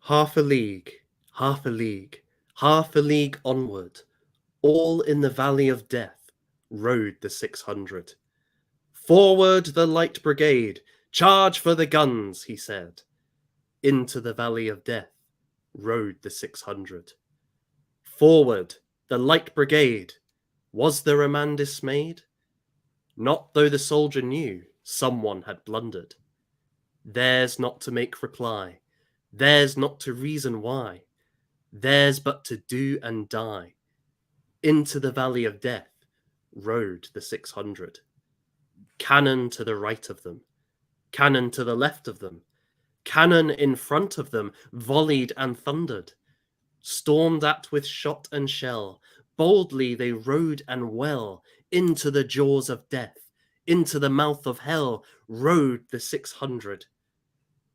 Half a league, half a league, half a league onward, all in the valley of death, rode the 600. Forward the light brigade, charge for the guns, he said. Into the valley of death rode the 600. Forward the light brigade, was there a man dismayed? Not though the soldier knew someone had blundered. Theirs not to make reply, theirs not to reason why, theirs but to do and die. Into the valley of death rode the 600. Cannon to the right of them, cannon to the left of them, cannon in front of them volleyed and thundered. Stormed at with shot and shell, boldly they rode and well. Into the jaws of death, into the mouth of hell, rode the 600.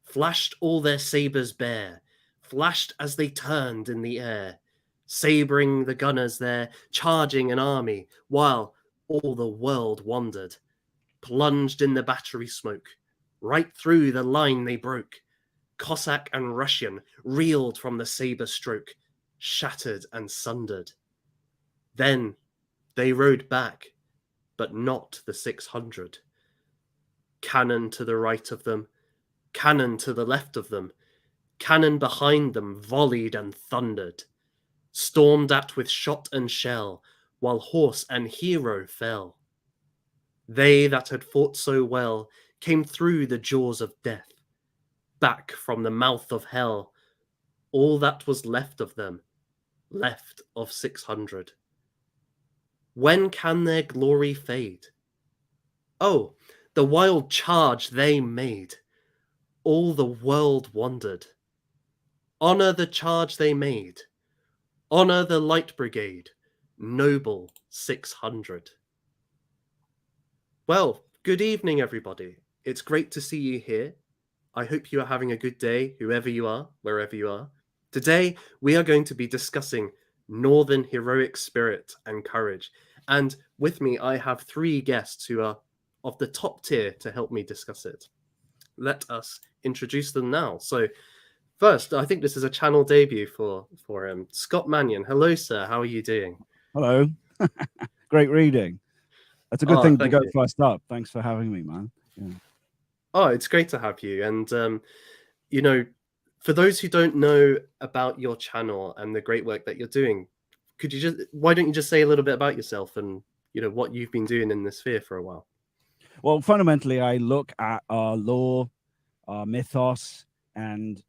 Flashed all their sabres bare, flashed as they turned in the air, sabring the gunners there, charging an army, while all the world wondered. Plunged in the battery smoke, right through the line they broke. Cossack and Russian reeled from the sabre stroke, shattered and sundered. Then they rode back, but not the 600. Cannon to the right of them, cannon to the left of them, cannon behind them volleyed and thundered. Stormed at with shot and shell, while horse and hero fell. They that had fought so well came through the jaws of death, back from the mouth of hell. All that was left of them, left of 600. When can their glory fade? Oh, the wild charge they made! All the world wondered. Honour the charge they made. Honour the Light Brigade, noble 600. Well, good evening, everybody. It's great to see you here. I hope you are having a good day, whoever you are, wherever you are. Today, we are going to be discussing Northern heroic spirit and courage. And with me, I have three guests who are of the top tier to help me discuss it. Let us introduce them now. So, first, I think this is a channel debut for Scott Mannion. Hello, sir. How are you doing? Hello. Great reading. That's a good Oh, thing to thank go you. first up. Thanks for having me, man. Yeah. Oh, it's great to have you. And you know, for those who don't know about your channel and the great work that you're doing, why don't you just say a little bit about yourself and what you've been doing in this sphere for a while? Well, fundamentally, I look at our lore, our mythos, and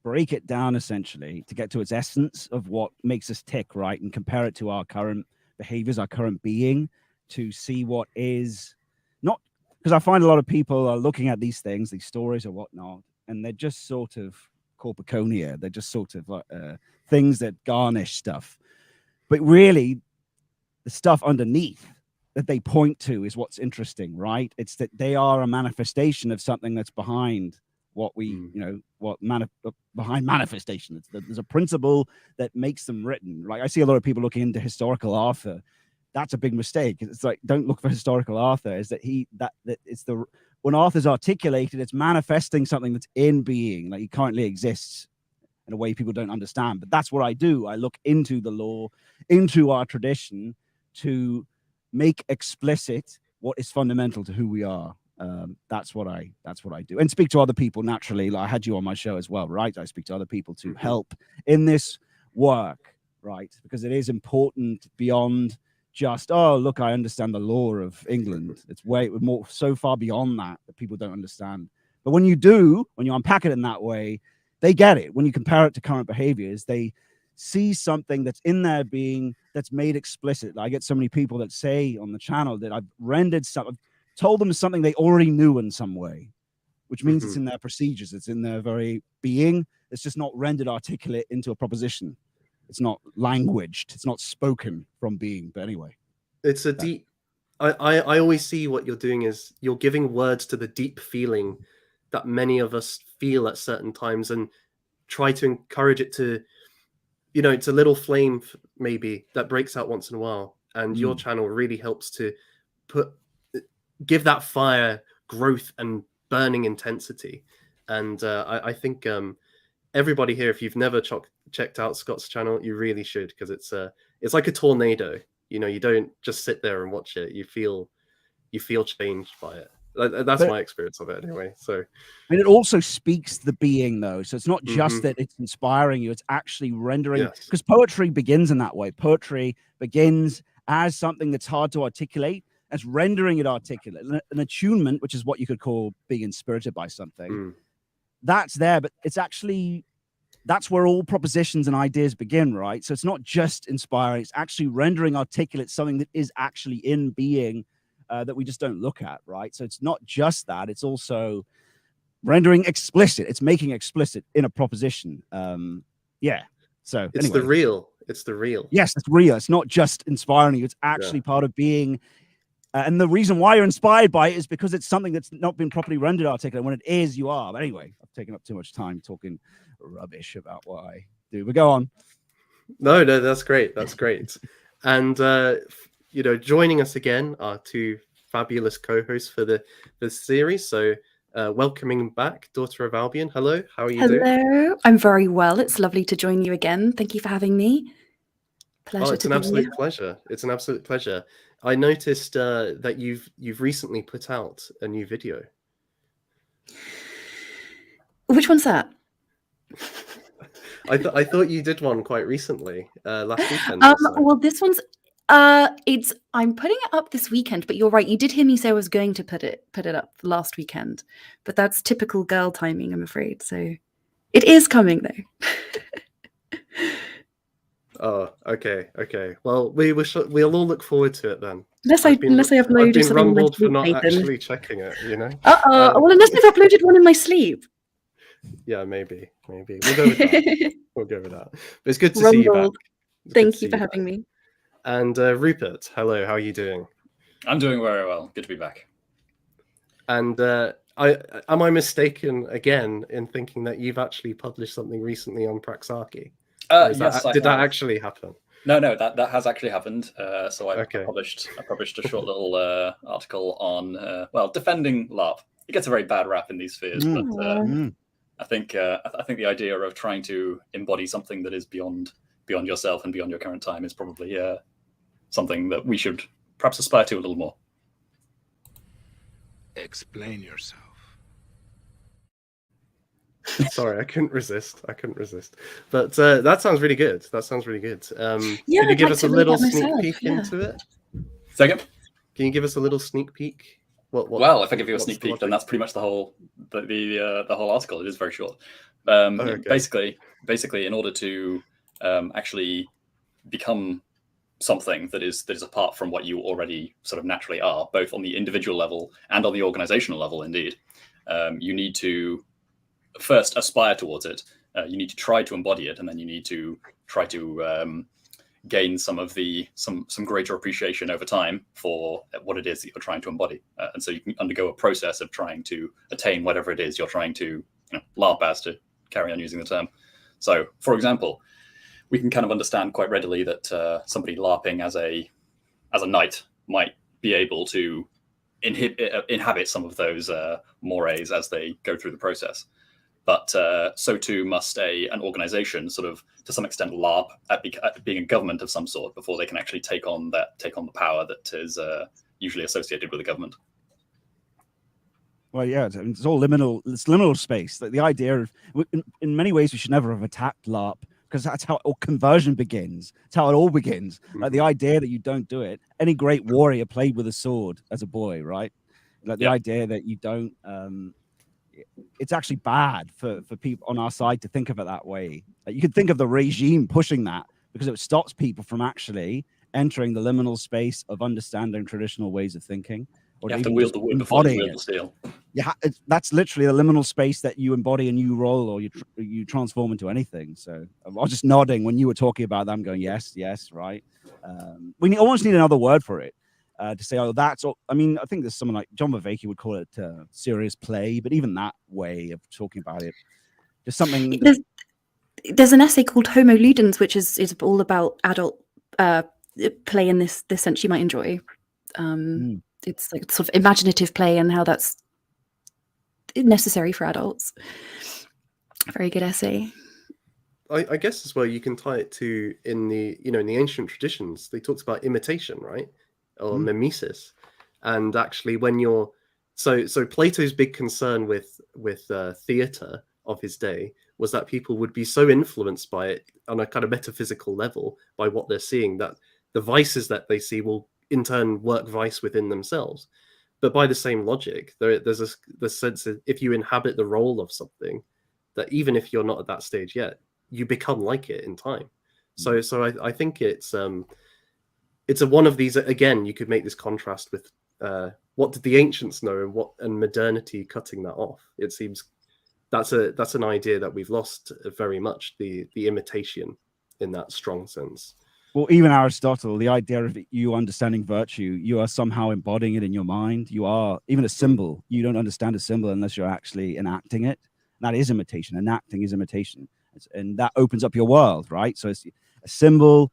break it down essentially to get to its essence of what makes us tick, right? And compare it to our current behaviors, our current being, to see what is not, because I find a lot of people are looking at these things, these stories or whatnot, and they're just sort of corpiconia. They're just sort of things that garnish stuff. But really, the stuff underneath that they point to is what's interesting, right? It's that they are a manifestation of something that's behind what we, behind manifestation. There's a principle that makes them written. Like I see a lot of people looking into historical Arthur. That's a big mistake. It's like, don't look for historical Arthur. Is that it's the when Arthur's articulated, it's manifesting something that's in being, like he currently exists in a way people don't understand. But that's what I do. I look into the law, into our tradition, to make explicit what is fundamental to who we are. That's what I do, and speak to other people naturally. Like I had you on my show as well, right? I speak to other people to help in this work, right? Because it is important beyond just, oh, look, I understand the law of England. It's way more, so far beyond that people don't understand. But when you do, when you unpack it in that way, they get it. When you compare it to current behaviors, they see something that's in their being that's made explicit. I get so many people that say on the channel that I've rendered something, told them something they already knew in some way, which means it's in their procedures. It's in their very being. It's just not rendered articulate into a proposition. It's not languaged. It's not spoken from being. But anyway, it's a deep. I always see what you're doing is you're giving words to the deep feeling that many of us feel at certain times and try to encourage it to, it's a little flame maybe that breaks out once in a while. And your channel really helps to give that fire growth and burning intensity. And I think everybody here, if you've never checked out Scott's channel, you really should, because it's like a tornado. You know, you don't just sit there and watch it. You feel changed by it. That's my experience of it anyway. So, and it also speaks the being, though. So it's not just that it's inspiring you; it's actually rendering. Because poetry begins in that way. Poetry begins as something that's hard to articulate, as rendering it articulate. An attunement, which is what you could call being inspirited by something, that's there, but it's actually, that's where all propositions and ideas begin, right? So it's not just inspiring; it's actually rendering articulate something that is actually in being. That we just don't look at, right? So it's not just that; it's also rendering explicit. It's making explicit in a proposition. Yeah. So it's anyway. the real. It's the real. Yes, it's real. It's not just inspiring you. It's actually part of being. And the reason why you're inspired by it is because it's something that's not been properly rendered articulate. When it is, you are. But anyway, I've taken up too much time talking rubbish about what I do. But go on. No, that's great. That's great. And you know, joining us again are two fabulous co-hosts for the series. So welcoming back Daughter of Albion. Hello, how are you doing? Hello, I'm very well. It's lovely to join you again. Thank you for having me. Pleasure. It's an absolute pleasure. It's an absolute pleasure. I noticed that you've recently put out a new video. Which one's that? I thought you did one quite recently, last weekend. Well, this one's I'm putting it up this weekend, but you're right. You did hear me say I was going to put it up last weekend, but that's typical girl timing, I'm afraid. So it is coming though. Oh, okay. Well, we'll all look forward to it then. Unless I uploaded I've been something in my rumbled for sleep, not Nathan. actually checking it, you know. Well, unless I've uploaded one in my sleep. Yeah, maybe we'll go with that. We'll go with that. But it's good to see you back. Thank you for having me. And Rupert, hello. How are you doing? I'm doing very well. Good to be back. And am I mistaken again in thinking that you've actually published something recently on Praxarchy? Yes, did that actually happen? No, that has actually happened. So I published a short little article on defending LARP. It gets a very bad rap in these spheres, but I think the idea of trying to embody something that is beyond yourself and beyond your current time is probably something that we should perhaps aspire to a little more. Explain yourself. Sorry, I couldn't resist. But that sounds really good. Can you give us a little sneak peek into it? Second? Can you give us a little sneak peek? Well, if I give you a sneak peek, then that's pretty much the whole article. It is very short. Basically, in order to actually become something that is apart from what you already sort of naturally are, both on the individual level and on the organizational level, indeed, you need to first aspire towards it. You need to try to embody it, and then you need to try to gain some greater appreciation over time for what it is that you're trying to embody. And so you can undergo a process of trying to attain whatever it is you're trying to LARP as, to carry on using the term. So, for example, we can kind of understand quite readily that somebody LARPing as a knight might be able to inhabit some of those mores as they go through the process. But so too must an organization sort of, to some extent, LARP at being a government of some sort before they can actually take on the power that is usually associated with a government. Well, yeah, it's all liminal. It's liminal space. Like the idea of, in many ways, we should never have attacked LARP, because that's how conversion begins. It's how it all begins. Like the idea that you don't do it. Any great warrior played with a sword as a boy, right? Like the idea that you don't. It's actually bad for people on our side to think of it that way. Like you could think of the regime pushing that, because it stops people from actually entering the liminal space of understanding traditional ways of thinking. Or you have to wield the wood before you wield the steel. Yeah, that's literally the liminal space that you embody and you roll, or you transform into anything. So I was just nodding when you were talking about that. I'm going, yes, right. We almost need another word for it. To say, oh, that's all. I mean, I think there's someone like John Vervaeke would call it serious play, but even that way of talking about it, there's something. There's an essay called Homo Ludens, which is all about adult play in this sense you might enjoy. It's like sort of imaginative play and how that's necessary for adults. Very good essay. I guess as well, you can tie it to in the ancient traditions, they talked about imitation, right? Or mimesis. And actually when you're so Plato's big concern with theatre of his day was that people would be so influenced by it on a kind of metaphysical level by what they're seeing, that the vices that they see will in turn work vice within themselves. But by the same logic, there's the sense that if you inhabit the role of something, that even if you're not at that stage yet, you become like it in time. So I think it's a one of these, again, you could make this contrast with what did the ancients know and modernity cutting that off. It seems that's an idea that we've lost very much, the imitation in that strong sense. Well, even Aristotle, the idea of you understanding virtue, you are somehow embodying it in your mind. You are even a symbol. You don't understand a symbol unless you're actually enacting it. That is imitation. Enacting is imitation, and that opens up your world, right? So it's a symbol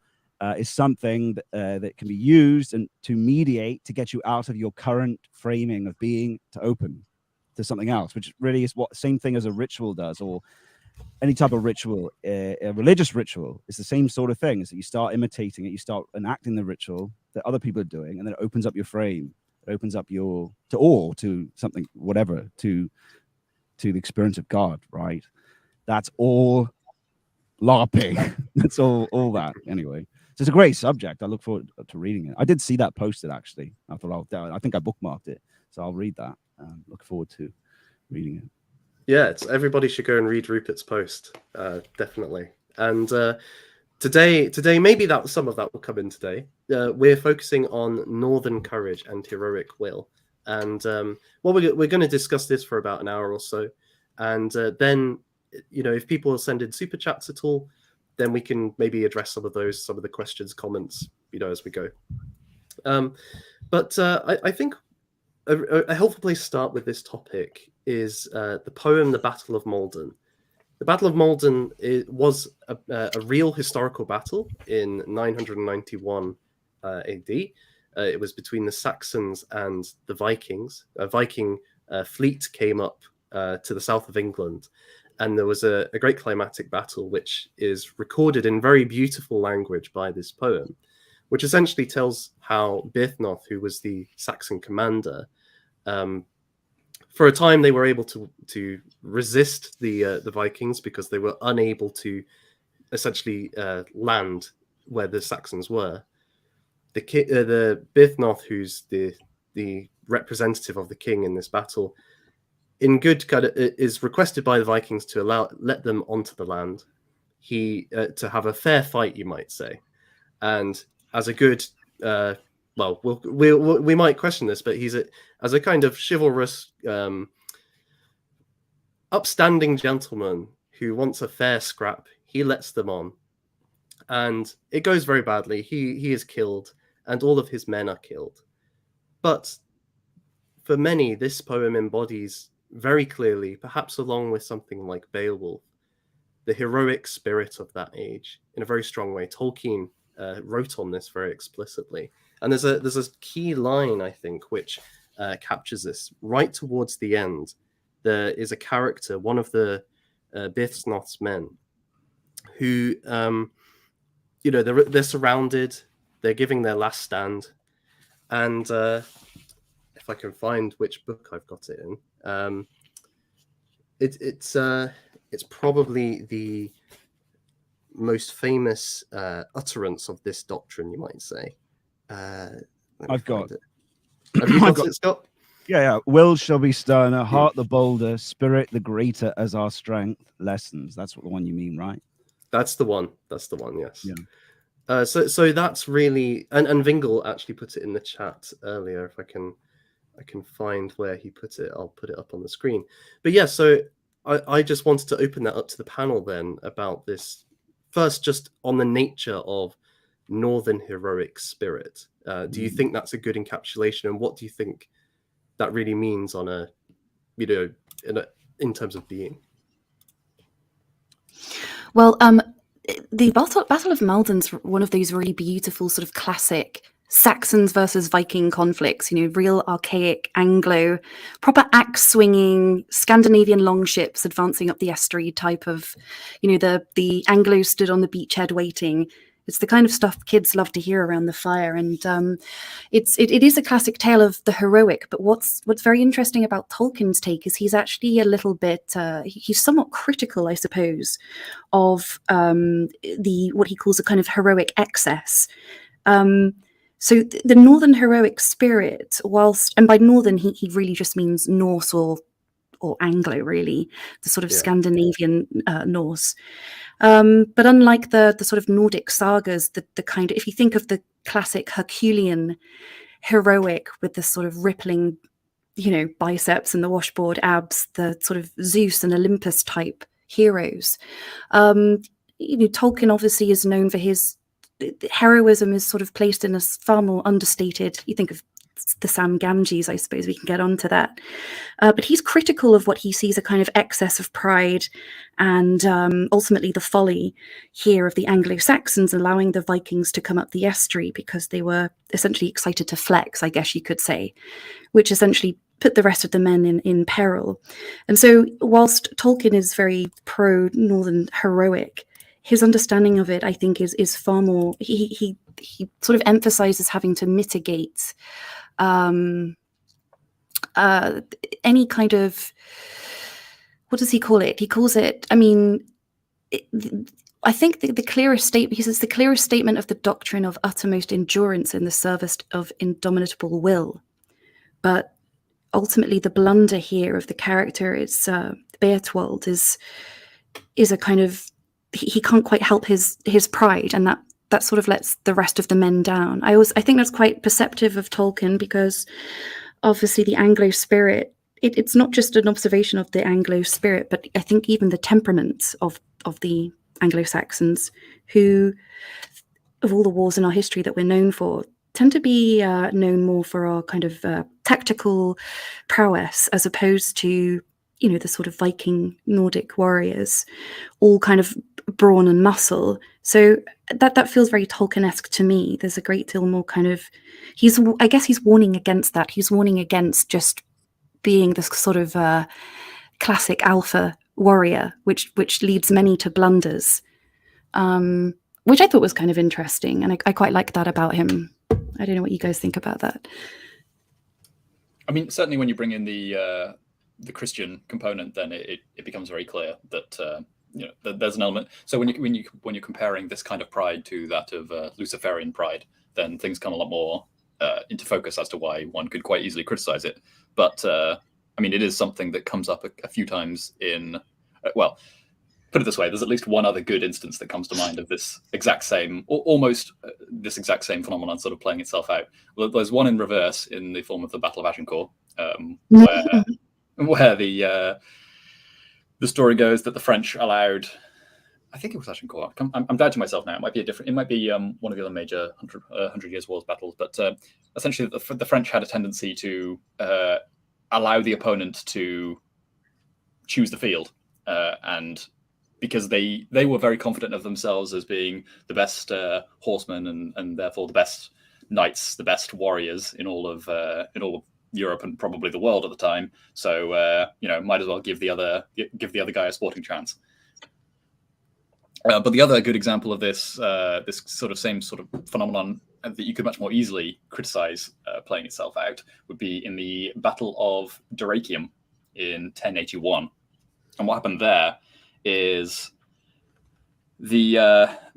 is something that can be used and to mediate, to get you out of your current framing of being, to open to something else, which really is what same thing as a ritual does, or any type of ritual. A religious ritual is the same sort of thing. Is that you start imitating it, you start enacting the ritual that other people are doing, and then it opens up your frame. It opens up your to something, whatever, to the experience of God, right? That's all LARPing. That's all that. Anyway, so it's a great subject. I look forward to reading it. I did see that posted, actually. I thought I think I bookmarked it, so I'll read that. Look forward to reading it. Yeah, everybody should go and read Rupert's post, definitely. And today, maybe that some of that will come in today. We're focusing on northern courage and heroic will, and we're going to discuss this for about an hour or so, and then if people send in super chats at all, then we can maybe address some of the questions, comments, as we go. But I think a helpful place to start with this topic is the poem "The Battle of Maldon." The Battle of Maldon was a real historical battle in 991 AD. It was between the Saxons and the Vikings. A Viking fleet came up to the south of England, and there was a great climatic battle, which is recorded in very beautiful language by this poem, which essentially tells how Birthnoth, who was the Saxon commander, for a time they were able to resist the Vikings because they were unable to essentially land where the Saxons were. The Birthnoth, who's the representative of the king in this battle, in good kind of is requested by the Vikings to let them onto the land. To have a fair fight, you might say, and as a good we might question this, but as a kind of chivalrous, upstanding gentleman who wants a fair scrap, he lets them on, and it goes very badly. He is killed, and all of his men are killed. But for many, this poem embodies very clearly, perhaps along with something like Beowulf, the heroic spirit of that age in a very strong way. Tolkien wrote on this very explicitly. And there's a key line, I think, which captures this. Right towards the end, there is a character, one of the Birthnoth's men, who, they're surrounded, they're giving their last stand, and if I can find which book I've got it in, it's probably the most famous utterance of this doctrine, you might say. I've got it. Have you got it, Scott? Yeah. Will shall be sterner, heart the bolder, spirit the greater as our strength lessens. That's what the one you mean, right? That's the one. Yes. Yeah. So that's really, and Vingle actually put it in the chat earlier. If I can find where he put it, I'll put it up on the screen. But yeah, so I just wanted to open that up to the panel then about this. First, just on the nature of northern heroic spirit. Do you think that's a good encapsulation, and what do you think that really means on a, in terms of being? Well, the Battle of Maldon's one of those really beautiful sort of classic Saxons versus Viking conflicts, real archaic Anglo, proper axe swinging Scandinavian longships advancing up the estuary type of, the Anglo stood on the beachhead waiting. It's the kind of stuff kids love to hear around the fire, and it is a classic tale of the heroic. But what's very interesting about Tolkien's take is he's actually a little bit he's somewhat critical, I suppose, of what he calls a kind of heroic excess. So the northern heroic spirit, and by northern he really just means Norse or Anglo, really, the sort of Scandinavian Norse. But unlike the sort of Nordic sagas, the kind of, if you think of the classic Herculean heroic with the sort of rippling, biceps and the washboard abs, the sort of Zeus and Olympus type heroes, Tolkien obviously is known for his heroism is sort of placed in a far more understated. You think of the Sam Gamgees, I suppose we can get onto that. But he's critical of what he sees a kind of excess of pride and ultimately the folly here of the Anglo-Saxons allowing the Vikings to come up the estuary because they were essentially excited to flex, I guess you could say, which essentially put the rest of the men in peril. And so whilst Tolkien is very pro-Northern heroic, his understanding of it, I think, is far more. He sort of emphasizes having to mitigate any kind of, what does he call it? He calls it. I mean, I think the clearest statement. He says the clearest statement of the doctrine of uttermost endurance in the service of indomitable will, but ultimately the blunder here of the character is Beowulf is a kind of. He can't quite help his pride, and that sort of lets the rest of the men down. I think that's quite perceptive of Tolkien, because obviously the Anglo spirit, it's not just an observation of the Anglo spirit, but I think even the temperaments of the Anglo-Saxons, who, of all the wars in our history that we're known for, tend to be known more for our kind of tactical prowess, as opposed to the sort of Viking Nordic warriors, all kind of brawn and muscle. So that feels very Tolkien-esque to me. There's a great deal more kind of, I guess he's warning against that. He's warning against just being this sort of classic alpha warrior, which leads many to blunders, which I thought was kind of interesting. And I quite like that about him. I don't know what you guys think about that. I mean, certainly when you bring in the Christian component, then it becomes very clear that that there's an element. So when you're comparing this kind of pride to that of Luciferian pride, then things come a lot more into focus as to why one could quite easily criticize it. But I mean, it is something that comes up a few times in. Well, put it this way: there's at least one other good instance that comes to mind of this exact same, or almost this exact same phenomenon sort of playing itself out. Well, there's one in reverse in the form of the Battle of Agincourt, where the story goes that the French allowed, I think it was Agincourt. I'm doubting myself now. It might be one of the other major 100 Years' Wars battles. But essentially, the French had a tendency to allow the opponent to choose the field, and because they were very confident of themselves as being the best horsemen and therefore the best knights, the best warriors in all of Europe and probably the world at the time. So might as well give the other guy a sporting chance. But the other good example of this same sort of phenomenon that you could much more easily criticize playing itself out would be in the Battle of Dyrrhachium in 1081. And what happened there is the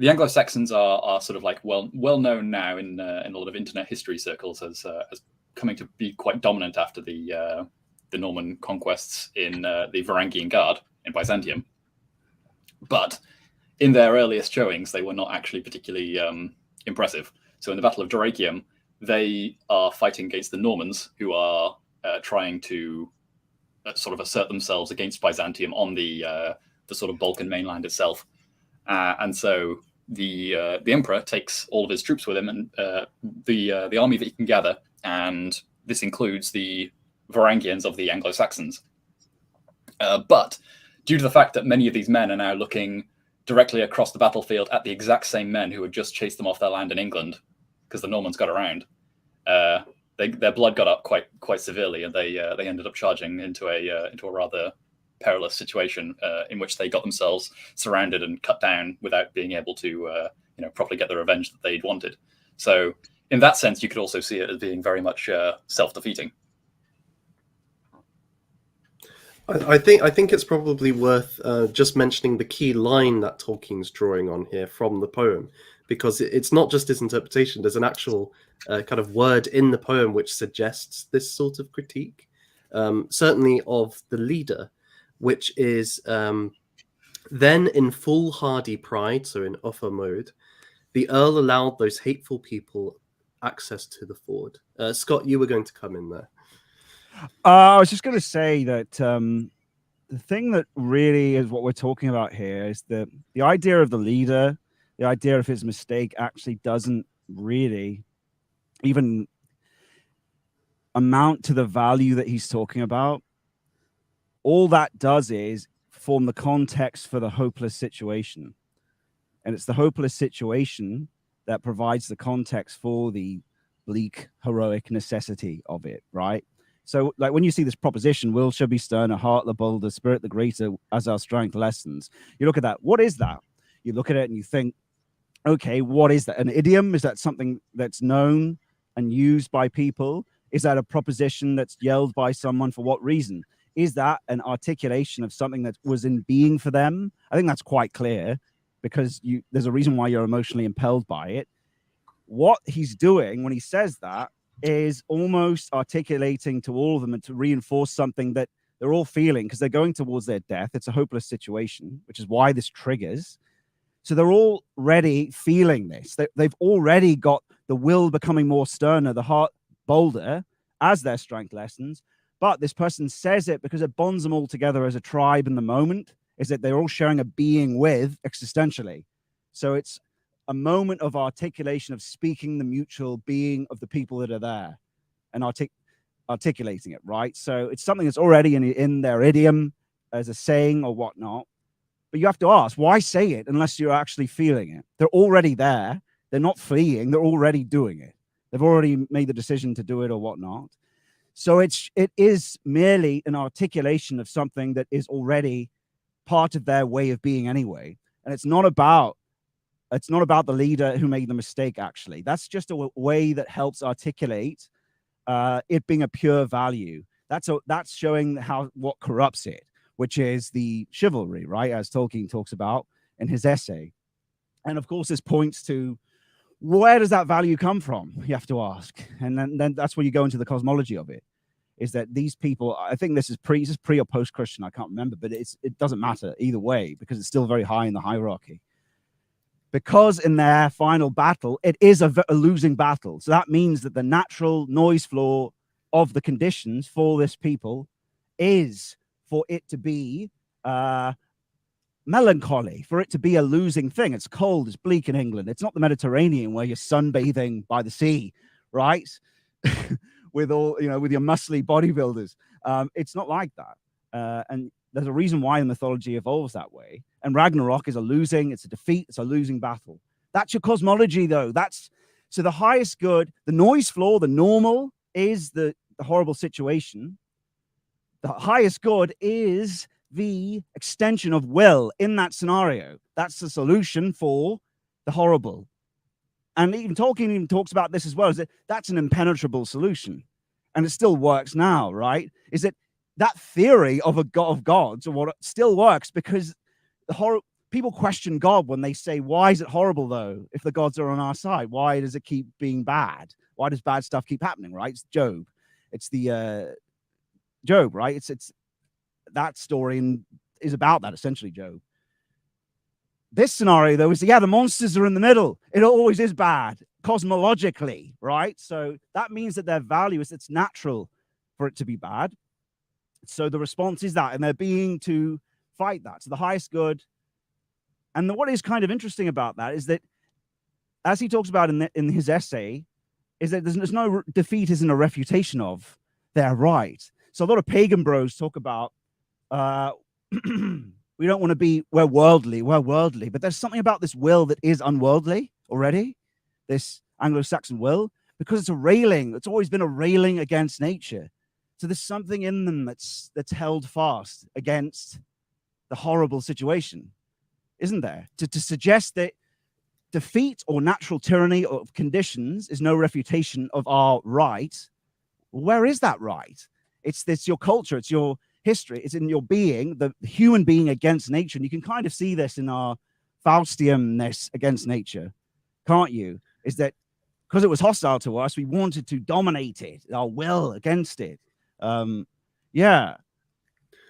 Anglo-Saxons are sort of like well known now in a lot of internet history circles as coming to be quite dominant after the Norman conquests in the Varangian Guard in Byzantium. But in their earliest showings, they were not actually particularly impressive. So in the Battle of Dyrrhachium, they are fighting against the Normans, who are trying to sort of assert themselves against Byzantium on the sort of Balkan mainland itself. And so the emperor takes all of his troops with him and the army that he can gather, and this includes the Varangians of the Anglo-Saxons. But due to the fact that many of these men are now looking directly across the battlefield at the exact same men who had just chased them off their land in England, because the Normans got around, their blood got up quite severely, and they ended up charging into a rather perilous situation in which they got themselves surrounded and cut down without being able to properly get the revenge that they'd wanted. So in that sense, you could also see it as being very much self-defeating. I think it's probably worth just mentioning the key line that Tolkien's drawing on here from the poem, because it's not just his interpretation. There's an actual kind of word in the poem which suggests this sort of critique, certainly of the leader, which is then in full hardy pride, so in offer mode, the Earl allowed those hateful people access to the ford. Scott, you were going to come in there. I was just going to say that the thing that really is what we're talking about here is the idea of the leader, the idea of his mistake actually doesn't really even amount to the value that he's talking about. All that does is form the context for the hopeless situation. And it's the hopeless situation that provides the context for the bleak, heroic necessity of it, right? So, like, when you see this proposition, will shall be sterner, heart the bolder, spirit the greater, as our strength lessens. You look at that. What is that? You look at it and you think, okay, what is that? An idiom? Is that something that's known and used by people? Is that a proposition that's yelled by someone for what reason? Is that an articulation of something that was in being for them? I think that's quite clear, because there's a reason why you're emotionally impelled by it. What he's doing when he says that is almost articulating to all of them and to reinforce something that they're all feeling, because they're going towards their death. It's a hopeless situation, which is why this triggers. So they're already feeling this. They've already got the will becoming more sterner, the heart bolder as their strength lessens. But this person says it because it bonds them all together as a tribe in the moment, is that they're all sharing a being with existentially. So it's a moment of articulation, of speaking the mutual being of the people that are there and articulating it, right? So it's something that's already in their idiom as a saying or whatnot. But you have to ask, why say it unless you're actually feeling it? They're already there. They're not fleeing. They're already doing it. They've already made the decision to do it or whatnot. So it is merely an articulation of something that is already part of their way of being anyway. And it's not about the leader who made the mistake, actually. That's just a way that helps articulate it being a pure value. That's showing what corrupts it, which is the chivalry, right? As Tolkien talks about in his essay. And of course, this points to, where does that value come from? You have to ask. And then that's where you go into the cosmology of it, is that these people, I think this is pre or post-Christian, I can't remember, but it doesn't matter either way, because it's still very high in the hierarchy. Because in their final battle, it is a losing battle. So that means that the natural noise floor of the conditions for this people is for it to be melancholy, for it to be a losing thing. It's cold, it's bleak in England. It's not the Mediterranean where you're sunbathing by the sea, right? With all, with your muscly bodybuilders. It's not like that. And there's a reason why the mythology evolves that way. And Ragnarok is it's a defeat, it's a losing battle. That's your cosmology, though. So the highest good, the noise floor, the normal is the horrible situation. The highest good is the extension of will in that scenario. That's the solution for the horrible. And even Tolkien talks about this as well, is that that's an impenetrable solution. And it still works now, right? Is that theory of a god of gods, or what still works, because people question God when they say, why is it horrible, though, if the gods are on our side? Why does it keep being bad? Why does bad stuff keep happening, right? It's Job. It's the Job, right? It's that story is about that, essentially, Job. This scenario, though, is the monsters are in the middle. It always is bad, cosmologically, right? So that means that their value is, it's natural for it to be bad. So the response is that, and they're being to fight that. So the highest good. And what is kind of interesting about that is that, as he talks about in his essay, is that there's no defeat isn't a refutation of their right. So a lot of pagan bros talk about, we don't want to be, we're worldly, but there's something about this will that is unworldly already. This Anglo-Saxon will? Because it's a railing. It's always been a railing against nature. So there's something in them that's held fast against the horrible situation, isn't there? To suggest that defeat or natural tyranny of conditions is no refutation of our right. Where is that right? It's your culture, it's your history, it's in your being, the human being against nature. And you can kind of see this in our Faustianness against nature, can't you? Is that because it was hostile to us, we wanted to dominate it, our will against it. Yeah.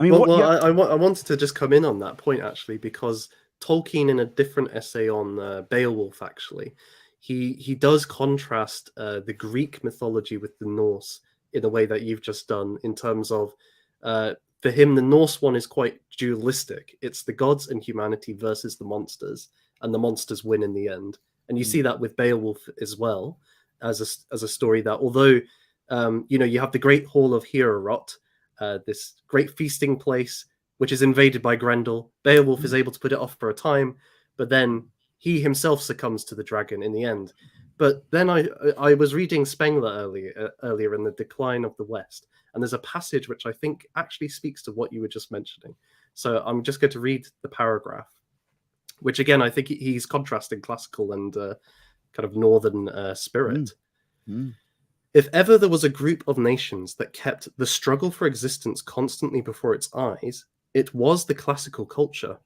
I mean, I wanted to just come in on that point, actually, because Tolkien, in a different essay on Beowulf, actually, he does contrast the Greek mythology with the Norse in a way that you've just done, in terms of, for him, the Norse one is quite dualistic. It's the gods and humanity versus the monsters, and the monsters win in the end. And you see that with Beowulf as well, as a story that, although you have the Great Hall of Heorot, this great feasting place, which is invaded by Grendel. Beowulf is able to put it off for a time, but then he himself succumbs to the dragon in the end. But then I was reading Spengler earlier in The Decline of the West, and there's a passage which I think actually speaks to what you were just mentioning. So I'm just going to read the paragraph, which again, I think he's contrasting classical and kind of northern spirit. If ever there was a group of nations that kept the struggle for existence constantly before its eyes, it was the classical culture.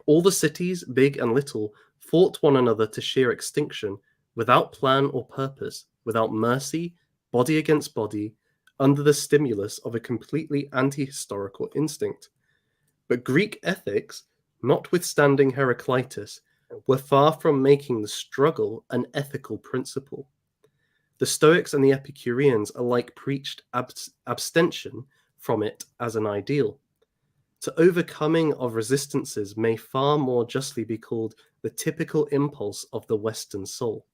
All the cities, big and little, fought one another to sheer extinction, without plan or purpose, without mercy, body against body, under the stimulus of a completely anti-historical instinct. But Greek ethics, notwithstanding Heraclitus, were far from making the struggle an ethical principle. The Stoics and the Epicureans alike preached abstention from it as an ideal. To overcoming of resistances may far more justly be called the typical impulse of the Western soul.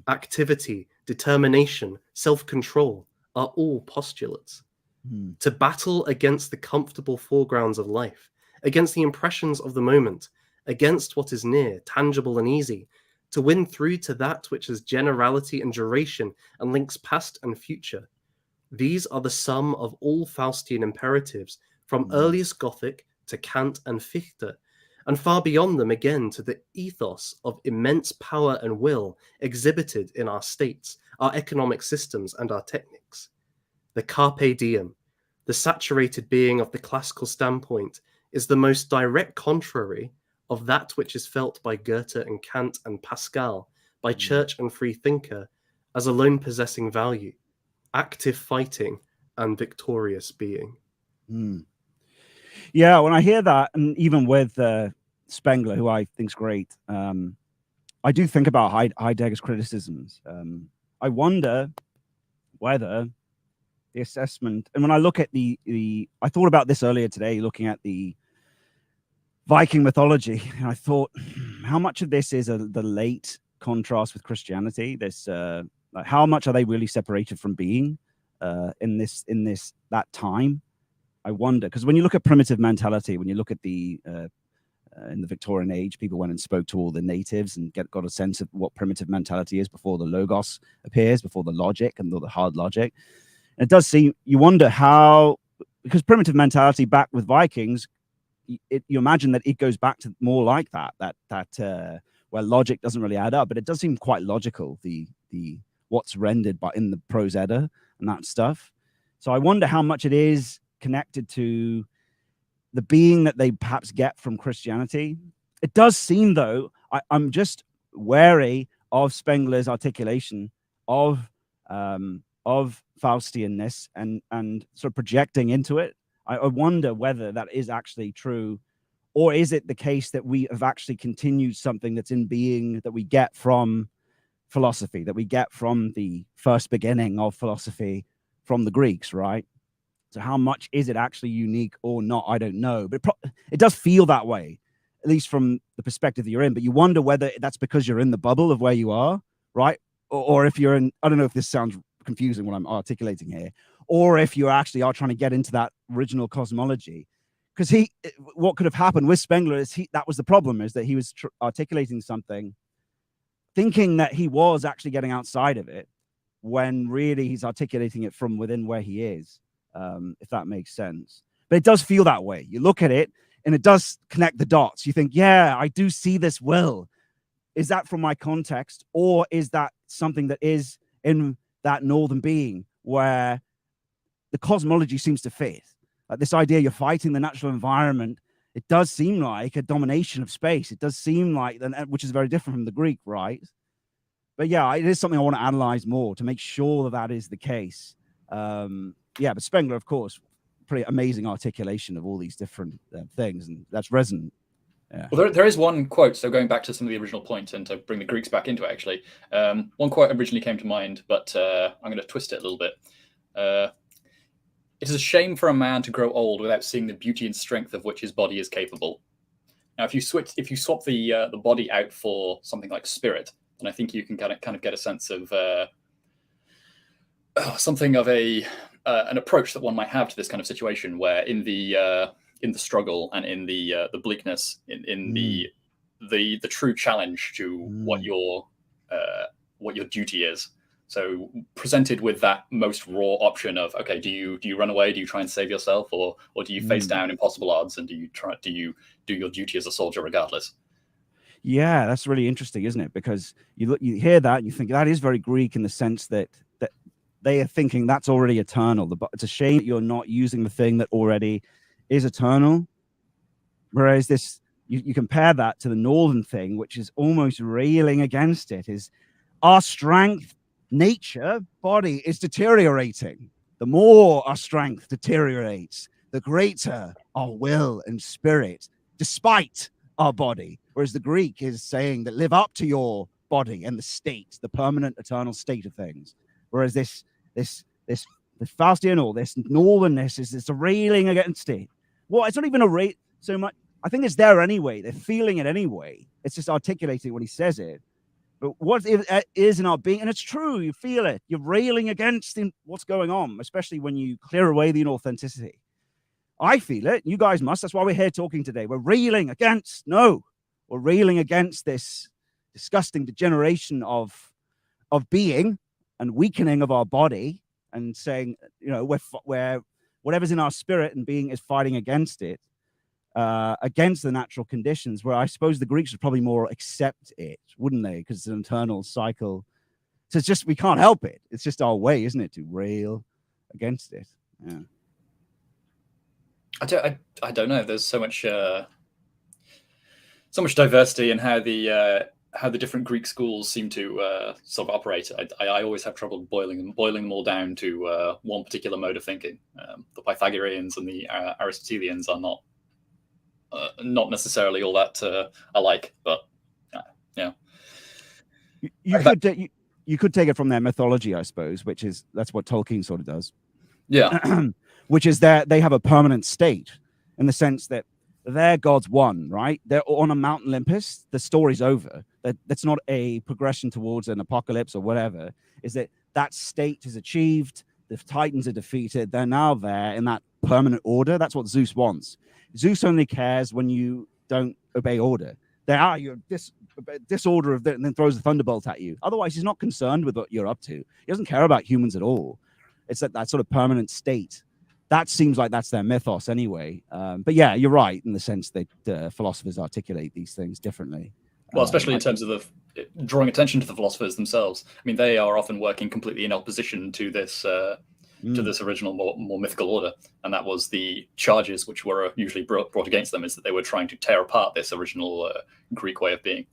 Activity, determination, self-control are all postulates. To battle against the comfortable foregrounds of life, against the impressions of the moment, against what is near, tangible and easy, to win through to that which has generality and duration and links past and future. These are the sum of all Faustian imperatives, from earliest Gothic to Kant and Fichte, and far beyond them again to the ethos of immense power and will exhibited in our states, our economic systems, and our techniques. The carpe diem, the saturated being of the classical standpoint, is the most direct contrary of that which is felt by Goethe and Kant and Pascal, by Church and free thinker, as alone possessing value, active fighting and victorious being. Yeah, when I hear that, and even with Spengler, who I think's great, I do think about Heidegger's criticisms. I wonder whether the assessment, and when I look at I thought about this earlier today, looking at the Viking mythology, and I thought, how much of this is the late contrast with Christianity? This, like, how much are they really separated from being in that time? I wonder, because when you look at primitive mentality, when you look at in the Victorian age, people went and spoke to all the natives and got a sense of what primitive mentality is before the logos appears, before the logic and the hard logic. And it does seem, you wonder how, because primitive mentality back with Vikings, you imagine that it goes back to more like that where logic doesn't really add up, but it does seem quite logical, the what's rendered in the Prose Edda and that stuff. So I wonder how much it is connected to the being that they perhaps get from Christianity. It does seem, though, I'm just wary of Spengler's articulation of Faustianness and sort of projecting into it. I wonder whether that is actually true, or is it the case that we have actually continued something that's in being that we get from philosophy, that we get from the first beginning of philosophy from the Greeks, right? So how much is it actually unique or not? I don't know, but it does feel that way, at least from the perspective that you're in. But you wonder whether that's because you're in the bubble of where you are, right? Or if you're in, I don't know if this sounds confusing what I'm articulating here, or if you actually are trying to get into that original cosmology. Because what could have happened with Spengler is that was the problem, is that he was articulating something thinking that he was actually getting outside of it, when really he's articulating it from within where he is, if that makes sense. But it does feel that way. You look at it and it does connect the dots. You think, yeah, I do see this will. Is that from my context, or is that something that is in that northern being where the cosmology seems to fit? Like this idea you're fighting the natural environment, it does seem like a domination of space. It does seem like, which is very different from the Greek, right? But yeah, it is something I want to analyze more to make sure that that is the case. Yeah, but Spengler, of course, pretty amazing articulation of all these different things, and that's resonant. Yeah. Well, there is one quote. So going back to some of the original points and to bring the Greeks back into it, actually, one quote originally came to mind, but I'm going to twist it a little bit. It is a shame for a man to grow old without seeing the beauty and strength of which his body is capable. Now, if you swap the body out for something like spirit, then I think you can kind of get a sense of something of an approach that one might have to this kind of situation, where in the struggle and in the bleakness, in the true challenge to what your duty is. So presented with that most raw option of, okay, do you run away? Do you try and save yourself, or do you face down impossible odds, and do you do your duty as a soldier regardless? Yeah, that's really interesting, isn't it? Because you hear that and you think that is very Greek in the sense that they are thinking that's already eternal. It's a shame that you're not using the thing that already is eternal. Whereas this, you compare that to the northern thing, which is almost railing against it, is our strength, nature, body is deteriorating. The more our strength deteriorates, the greater our will and spirit, despite our body. Whereas the Greek is saying that live up to your body and the state, the permanent, eternal state of things. Whereas this Faustian, or this northernness is this railing against it. Well, it's not even a rate so much. I think it's there anyway. They're feeling it anyway. It's just articulating when he says it. But what it is in our being, and it's true, you feel it. You're railing against what's going on, especially when you clear away the inauthenticity. I feel it. You guys must. That's why we're here talking today. We're railing against, we're railing against this disgusting degeneration of being and weakening of our body, and saying, we're whatever's in our spirit and being is fighting against it, against the natural conditions, where I suppose the Greeks would probably more accept it, wouldn't they? Because it's an eternal cycle. So it's just, we can't help it. It's just our way, isn't it, to rail against it? Yeah. I don't know. There's so much diversity in how the different Greek schools seem to sort of operate. I always have trouble boiling them all down to one particular mode of thinking. The Pythagoreans and the Aristotelians are not necessarily all that alike, but yeah. You could take it from their mythology, I suppose, that's what Tolkien sort of does. Yeah. Which is that they have a permanent state, in the sense that their gods won, right? They're on a Mount Olympus. The story's over. That's not a progression towards an apocalypse or whatever. Is that state is achieved? The Titans are defeated. They're now there in that permanent order. That's what Zeus wants. Zeus only cares when you don't obey order. You're disorder of that, and then throws a thunderbolt at you. Otherwise, he's not concerned with what you're up to. He doesn't care about humans at all. It's that sort of permanent state. That seems like that's their mythos anyway. But yeah, you're right in the sense that philosophers articulate these things differently. Well, especially in terms of drawing attention to the philosophers themselves. I mean, they are often working completely in opposition to this original more mythical order, and that was the charges which were usually brought against them, is that they were trying to tear apart this original Greek way of being.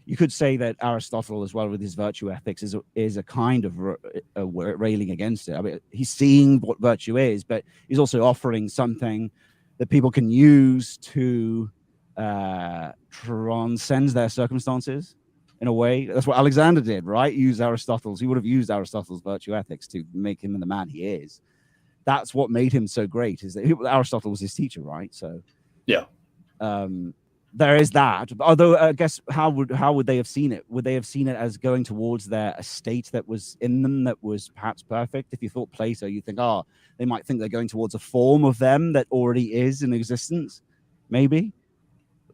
You could say that Aristotle, as well, with his virtue ethics, is a kind of railing against it. I mean, he's seeing what virtue is, but he's also offering something that people can use to transcend their circumstances in a way. That's what Alexander did, right? He would have used Aristotle's virtue ethics to make him the man he is. That's what made him so great, is that Aristotle was his teacher, right? So yeah. There is that. Although I guess how would they have seen it? Would they have seen it as going towards their estate that was in them, that was perhaps perfect? If you thought Plato, you think, they might think they're going towards a form of them that already is in existence, maybe.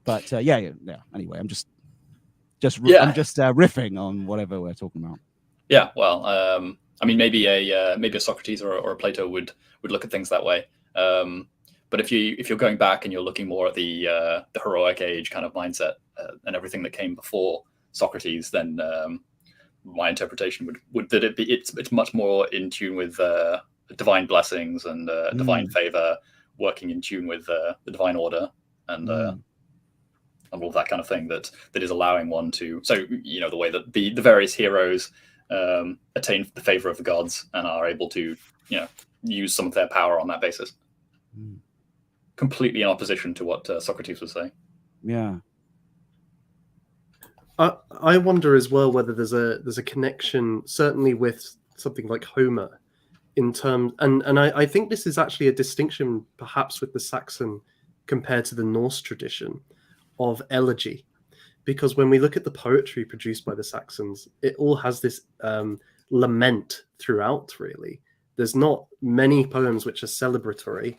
But yeah. Anyway, I'm just I'm just riffing on whatever we're talking about. Yeah, well, I mean, maybe a Socrates or a Plato would look at things that way. But if you're going back and you're looking more at the heroic age kind of mindset and everything that came before Socrates, then my interpretation would that it's much more in tune with divine blessings and divine favor, working in tune with the divine order and all of that kind of thing that is allowing one to. So the way that the various heroes attain the favor of the gods and are able to use some of their power on that basis. Completely in opposition to what Socrates was saying. Yeah. I wonder as well whether there's a connection, certainly with something like Homer, in terms, and I think this is actually a distinction perhaps with the Saxon compared to the Norse tradition of elegy, because when we look at the poetry produced by the Saxons, it all has this lament throughout. Really, there's not many poems which are celebratory.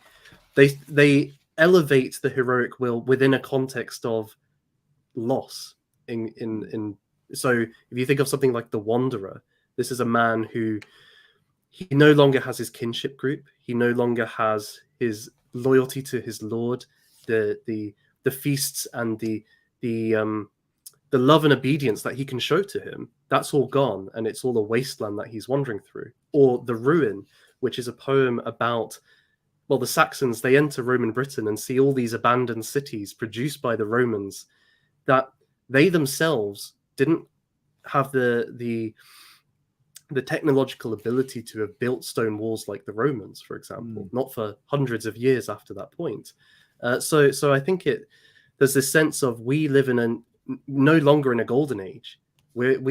They elevate the heroic will within a context of loss. So if you think of something like the Wanderer, this is a man who he no longer has his kinship group. He no longer has his loyalty to his lord. The feasts and the love and obedience that he can show to him, that's all gone, and it's all a wasteland that he's wandering through. Or The Ruin, which is a poem about, well, the Saxons, they enter Roman Britain and see all these abandoned cities produced by the Romans that they themselves didn't have the technological ability to have built stone walls like the Romans, for example, not for hundreds of years after that point. So I think there's this sense of we live no longer in a golden age. We've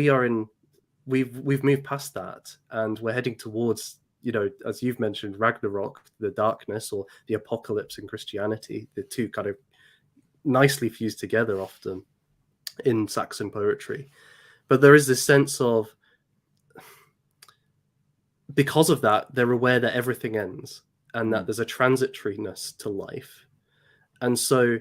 moved past that, and we're heading towards, as you've mentioned, Ragnarok, the darkness, or the apocalypse in Christianity. The two kind of nicely fused together often in Saxon poetry. But there is this sense of, because of that, they're aware that everything ends and that there's a transitoriness to life. And so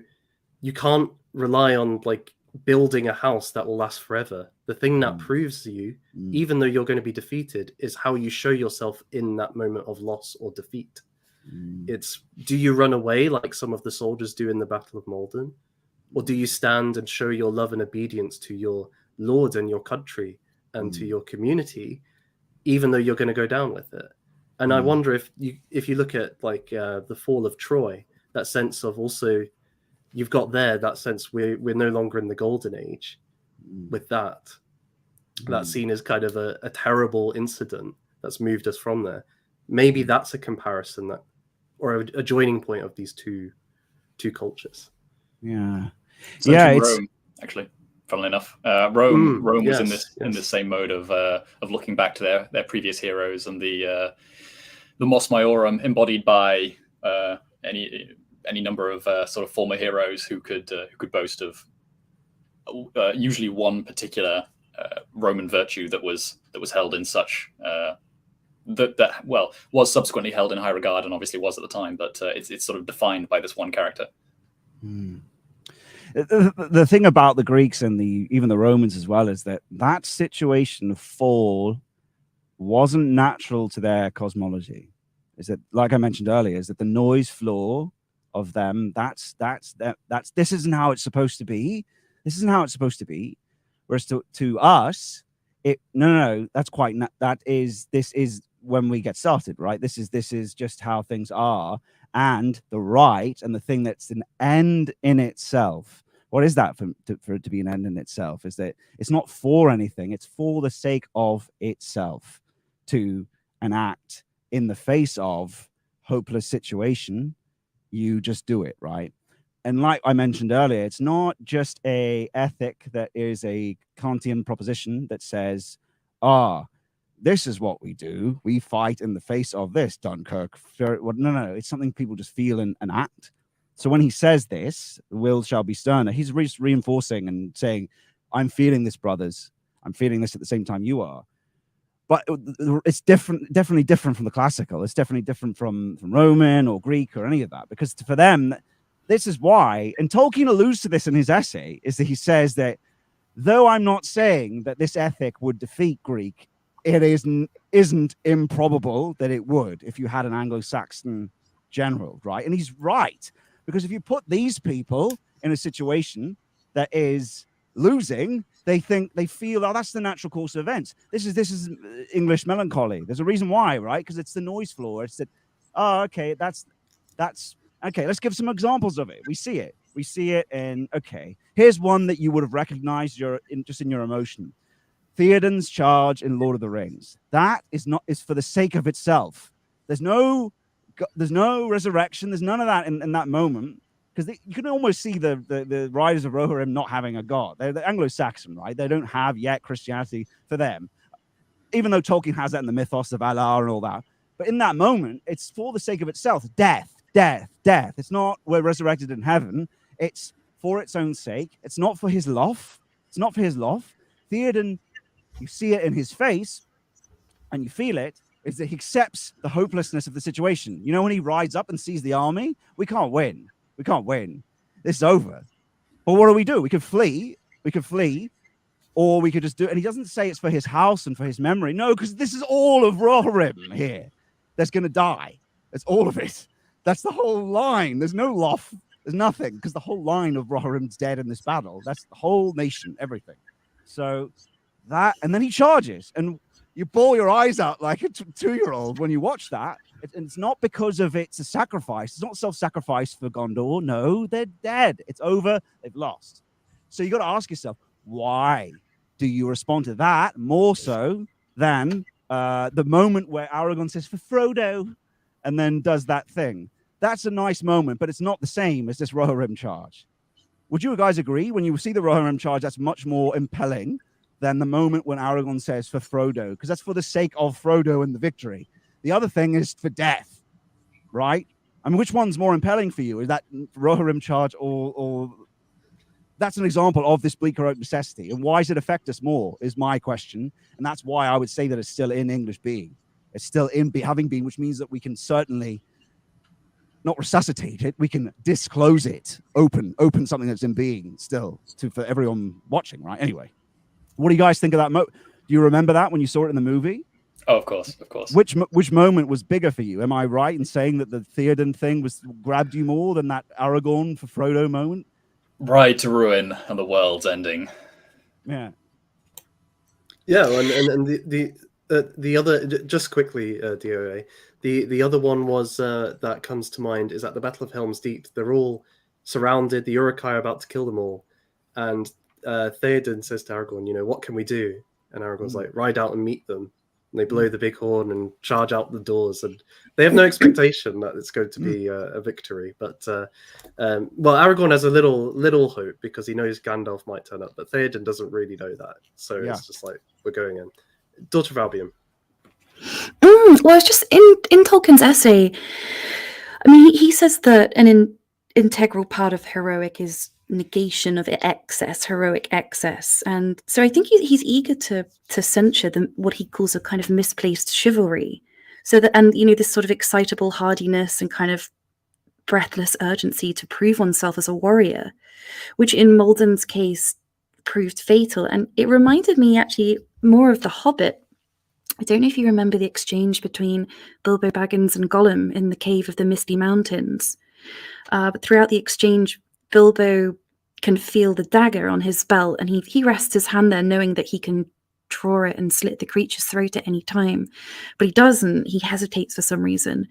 you can't rely on like building a house that will last forever. The thing that proves you, even though you're going to be defeated, is how you show yourself in that moment of loss or defeat. It's, do you run away like some of the soldiers do in the Battle of Maldon? Or do you stand and show your love and obedience to your lord and your country and to your community, even though you're going to go down with it? And I wonder if you look at like the fall of Troy, that sense of also, you've got there that sense we're no longer in the golden age with that. That's seen as kind of a terrible incident that's moved us from there. Maybe that's a comparison or a joining point of these two cultures. Yeah. So Rome, actually, funnily enough, Rome was in this same mode of looking back to their previous heroes, and the Mos Maiorum embodied by any number of sort of former heroes who could boast of usually one particular Roman virtue that was held in such that was subsequently held in high regard, and obviously was at the time, but it's sort of defined by this one character. The thing about the Greeks and even the Romans as well is that situation of fall wasn't natural to their cosmology. Is that, like I mentioned earlier, is that the noise floor of them, that's this isn't how it's supposed to be. This isn't how it's supposed to be. Whereas to us, this is when we get started, right? This is just how things are. And the right and the thing that's an end in itself. What is that for it to be an end in itself? Is that it's not for anything. It's for the sake of itself, to enact in the face of hopeless situation. You just do it, right? And like I mentioned earlier, it's not just a ethic that is a Kantian proposition that says, this is what we do. We fight in the face of this, Dunkirk. No. It's something people just feel and act. So when he says this, the will shall be sterner, he's reinforcing and saying, I'm feeling this, brothers. I'm feeling this at the same time you are. But it's definitely different from the classical. It's definitely different from Roman or Greek or any of that. Because for them, this is why, and Tolkien alludes to this in his essay, is that he says that though I'm not saying that this ethic would defeat Greek, it isn't improbable that it would if you had an Anglo-Saxon general, right? And he's right, because if you put these people in a situation that is losing, they feel, oh, that's the natural course of events. This is English melancholy. There's a reason why, right? Because it's the noise floor. It's that, oh, okay, that's okay. Let's give some examples of it. We see it, and okay, here's one that you would have recognized just in your emotion. Theoden's charge in Lord of the Rings. That is for the sake of itself. There's no resurrection. There's none of that in that moment, because you can almost see the riders of Rohirrim not having a god. They're Anglo-Saxon, right? They don't have yet Christianity for them, even though Tolkien has that in the mythos of Valar and all that. But in that moment, it's for the sake of itself. Death. It's not we're resurrected in heaven. It's for its own sake. It's not for his love. Theoden, you see it in his face, and you feel it, is that he accepts the hopelessness of the situation. You know, when he rides up and sees the army, we can't win. This is over. But what do? We could flee, or we could just do it. And he doesn't say it's for his house and for his memory. No, because this is all of Rohirrim here that's going to die. That's all of it. That's the whole line. There's no loft. There's nothing, because the whole line of Rohirrim's dead in this battle. That's the whole nation, everything. So that, and then he charges, and you bawl your eyes out like a 2-year-old when you watch that. And it's not because of it's a sacrifice. It's not self-sacrifice for Gondor. No, they're dead. It's over. They've lost. So you got to ask yourself, why do you respond to that more so than the moment where Aragorn says, for Frodo, and then does that thing? That's a nice moment, but it's not the same as this Rohirrim charge. Would you guys agree? When you see the Rohirrim charge, that's much more impelling than the moment when Aragorn says for Frodo, because that's for the sake of Frodo and the victory. The other thing is for death, right? I mean, which one's more impelling for you? Is that Rohirrim charge, or that's an example of this bleak heroic necessity? And why does it affect us more is my question. And that's why I would say that it's still in English being. It's still in having been, which means that we can certainly not resuscitate it. We can disclose it, open something that's in being still for everyone watching, right? Anyway. What do you guys think of that? Do you remember that when you saw it in the movie? Oh, of course. Which moment was bigger for you? Am I right in saying that the Theoden thing grabbed you more than that Aragorn for Frodo moment? Ride to ruin and the world's ending. Yeah. Yeah, and the other, just quickly, DOA, the other one was that comes to mind is at the Battle of Helm's Deep. They're all surrounded. The Uruk-hai are about to kill them all, and Theoden says to Aragorn, what can we do? And Aragorn's like, ride out and meet them. And they blow the big horn and charge out the doors, and they have no expectation that it's going to be a victory. But Aragorn has a little hope because he knows Gandalf might turn up, but Theoden doesn't really know that. So It's just like, we're going in. Daughter of Albion. Well, it's just in Tolkien's essay. I mean, he says that an integral part of heroic is negation of excess, heroic excess, and so I think he's eager to censure what he calls a kind of misplaced chivalry. So that, and this sort of excitable hardiness and kind of breathless urgency to prove oneself as a warrior, which in Malden's case proved fatal. And it reminded me actually more of The Hobbit. I don't know if you remember the exchange between Bilbo Baggins and Gollum in the Cave of the Misty Mountains. But throughout the exchange, Bilbo can feel the dagger on his belt, and he rests his hand there knowing that he can draw it and slit the creature's throat at any time. But he doesn't. He hesitates for some reason.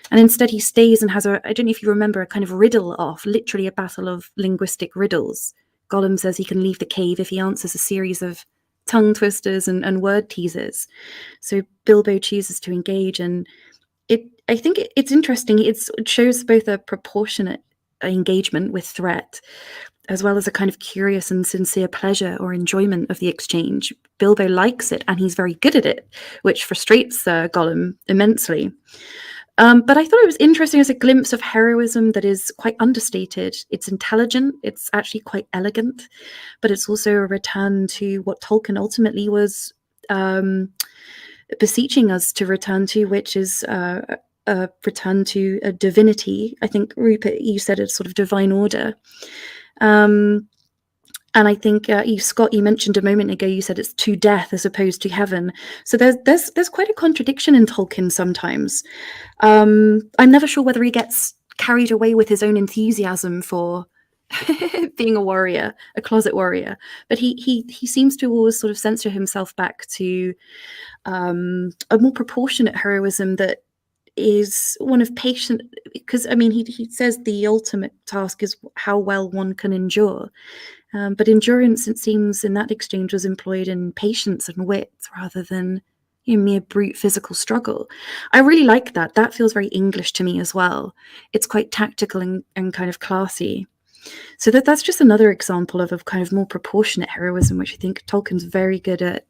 And instead he stays and has I don't know if you remember, a kind of riddle off, literally a battle of linguistic riddles. Gollum says he can leave the cave if he answers a series of tongue twisters and word teasers. So Bilbo chooses to engage, and I think it's interesting. It shows both a proportionate engagement with threat, as well as a kind of curious and sincere pleasure or enjoyment of the exchange. Bilbo likes it, and he's very good at it, which frustrates Gollum immensely. But I thought it was interesting as a glimpse of heroism that is quite understated. It's intelligent, it's actually quite elegant, but it's also a return to what Tolkien ultimately was beseeching us to return to, which is a return to a divinity. I think, Rupert, you said a sort of divine order. And I think Scott, you mentioned a moment ago, you said it's to death as opposed to heaven. So there's quite a contradiction in Tolkien sometimes. I'm never sure whether he gets carried away with his own enthusiasm for being a warrior, a closet warrior, but he seems to always sort of censor himself back to a more proportionate heroism that is one of patient, because I mean he says the ultimate task is how well one can endure. But endurance, it seems, in that exchange was employed in patience and wit rather than mere brute physical struggle. I really like that. That feels very English to me as well. It's quite tactical and kind of classy. So that's just another example of a kind of more proportionate heroism, which I think Tolkien's very good at.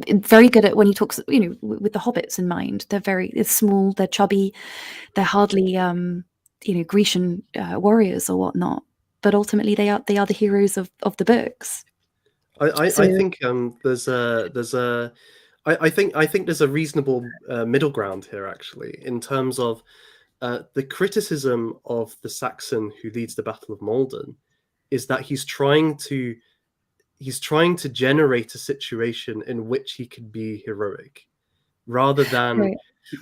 Very good at when he talks, with the hobbits in mind. They're small, they're chubby, they're hardly, Grecian warriors or whatnot. But ultimately, they are the heroes of the books. I think there's a reasonable middle ground here, actually, in terms of the criticism of the Saxon who leads the Battle of Maldon is that he's trying to generate a situation in which he can be heroic, rather than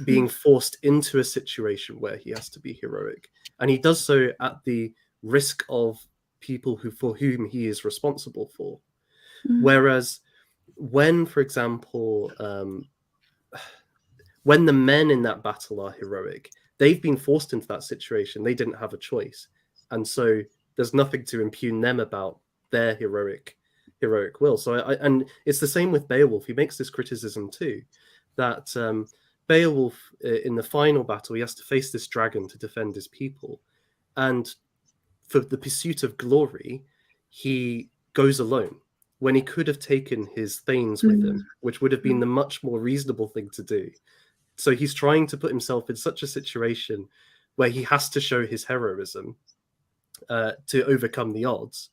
being forced into a situation where he has to be heroic, and he does so at the risk of people for whom he is responsible for. Whereas when, for example, when the men in that battle are heroic, they've been forced into that situation. They didn't have a choice, and so there's nothing to impugn them about their heroic will. So and it's the same with Beowulf. He makes this criticism too, that Beowulf in the final battle, he has to face this dragon to defend his people, and for the pursuit of glory, he goes alone when he could have taken his thanes with him, which would have been the much more reasonable thing to do. So he's trying to put himself in such a situation where he has to show his heroism to overcome the odds,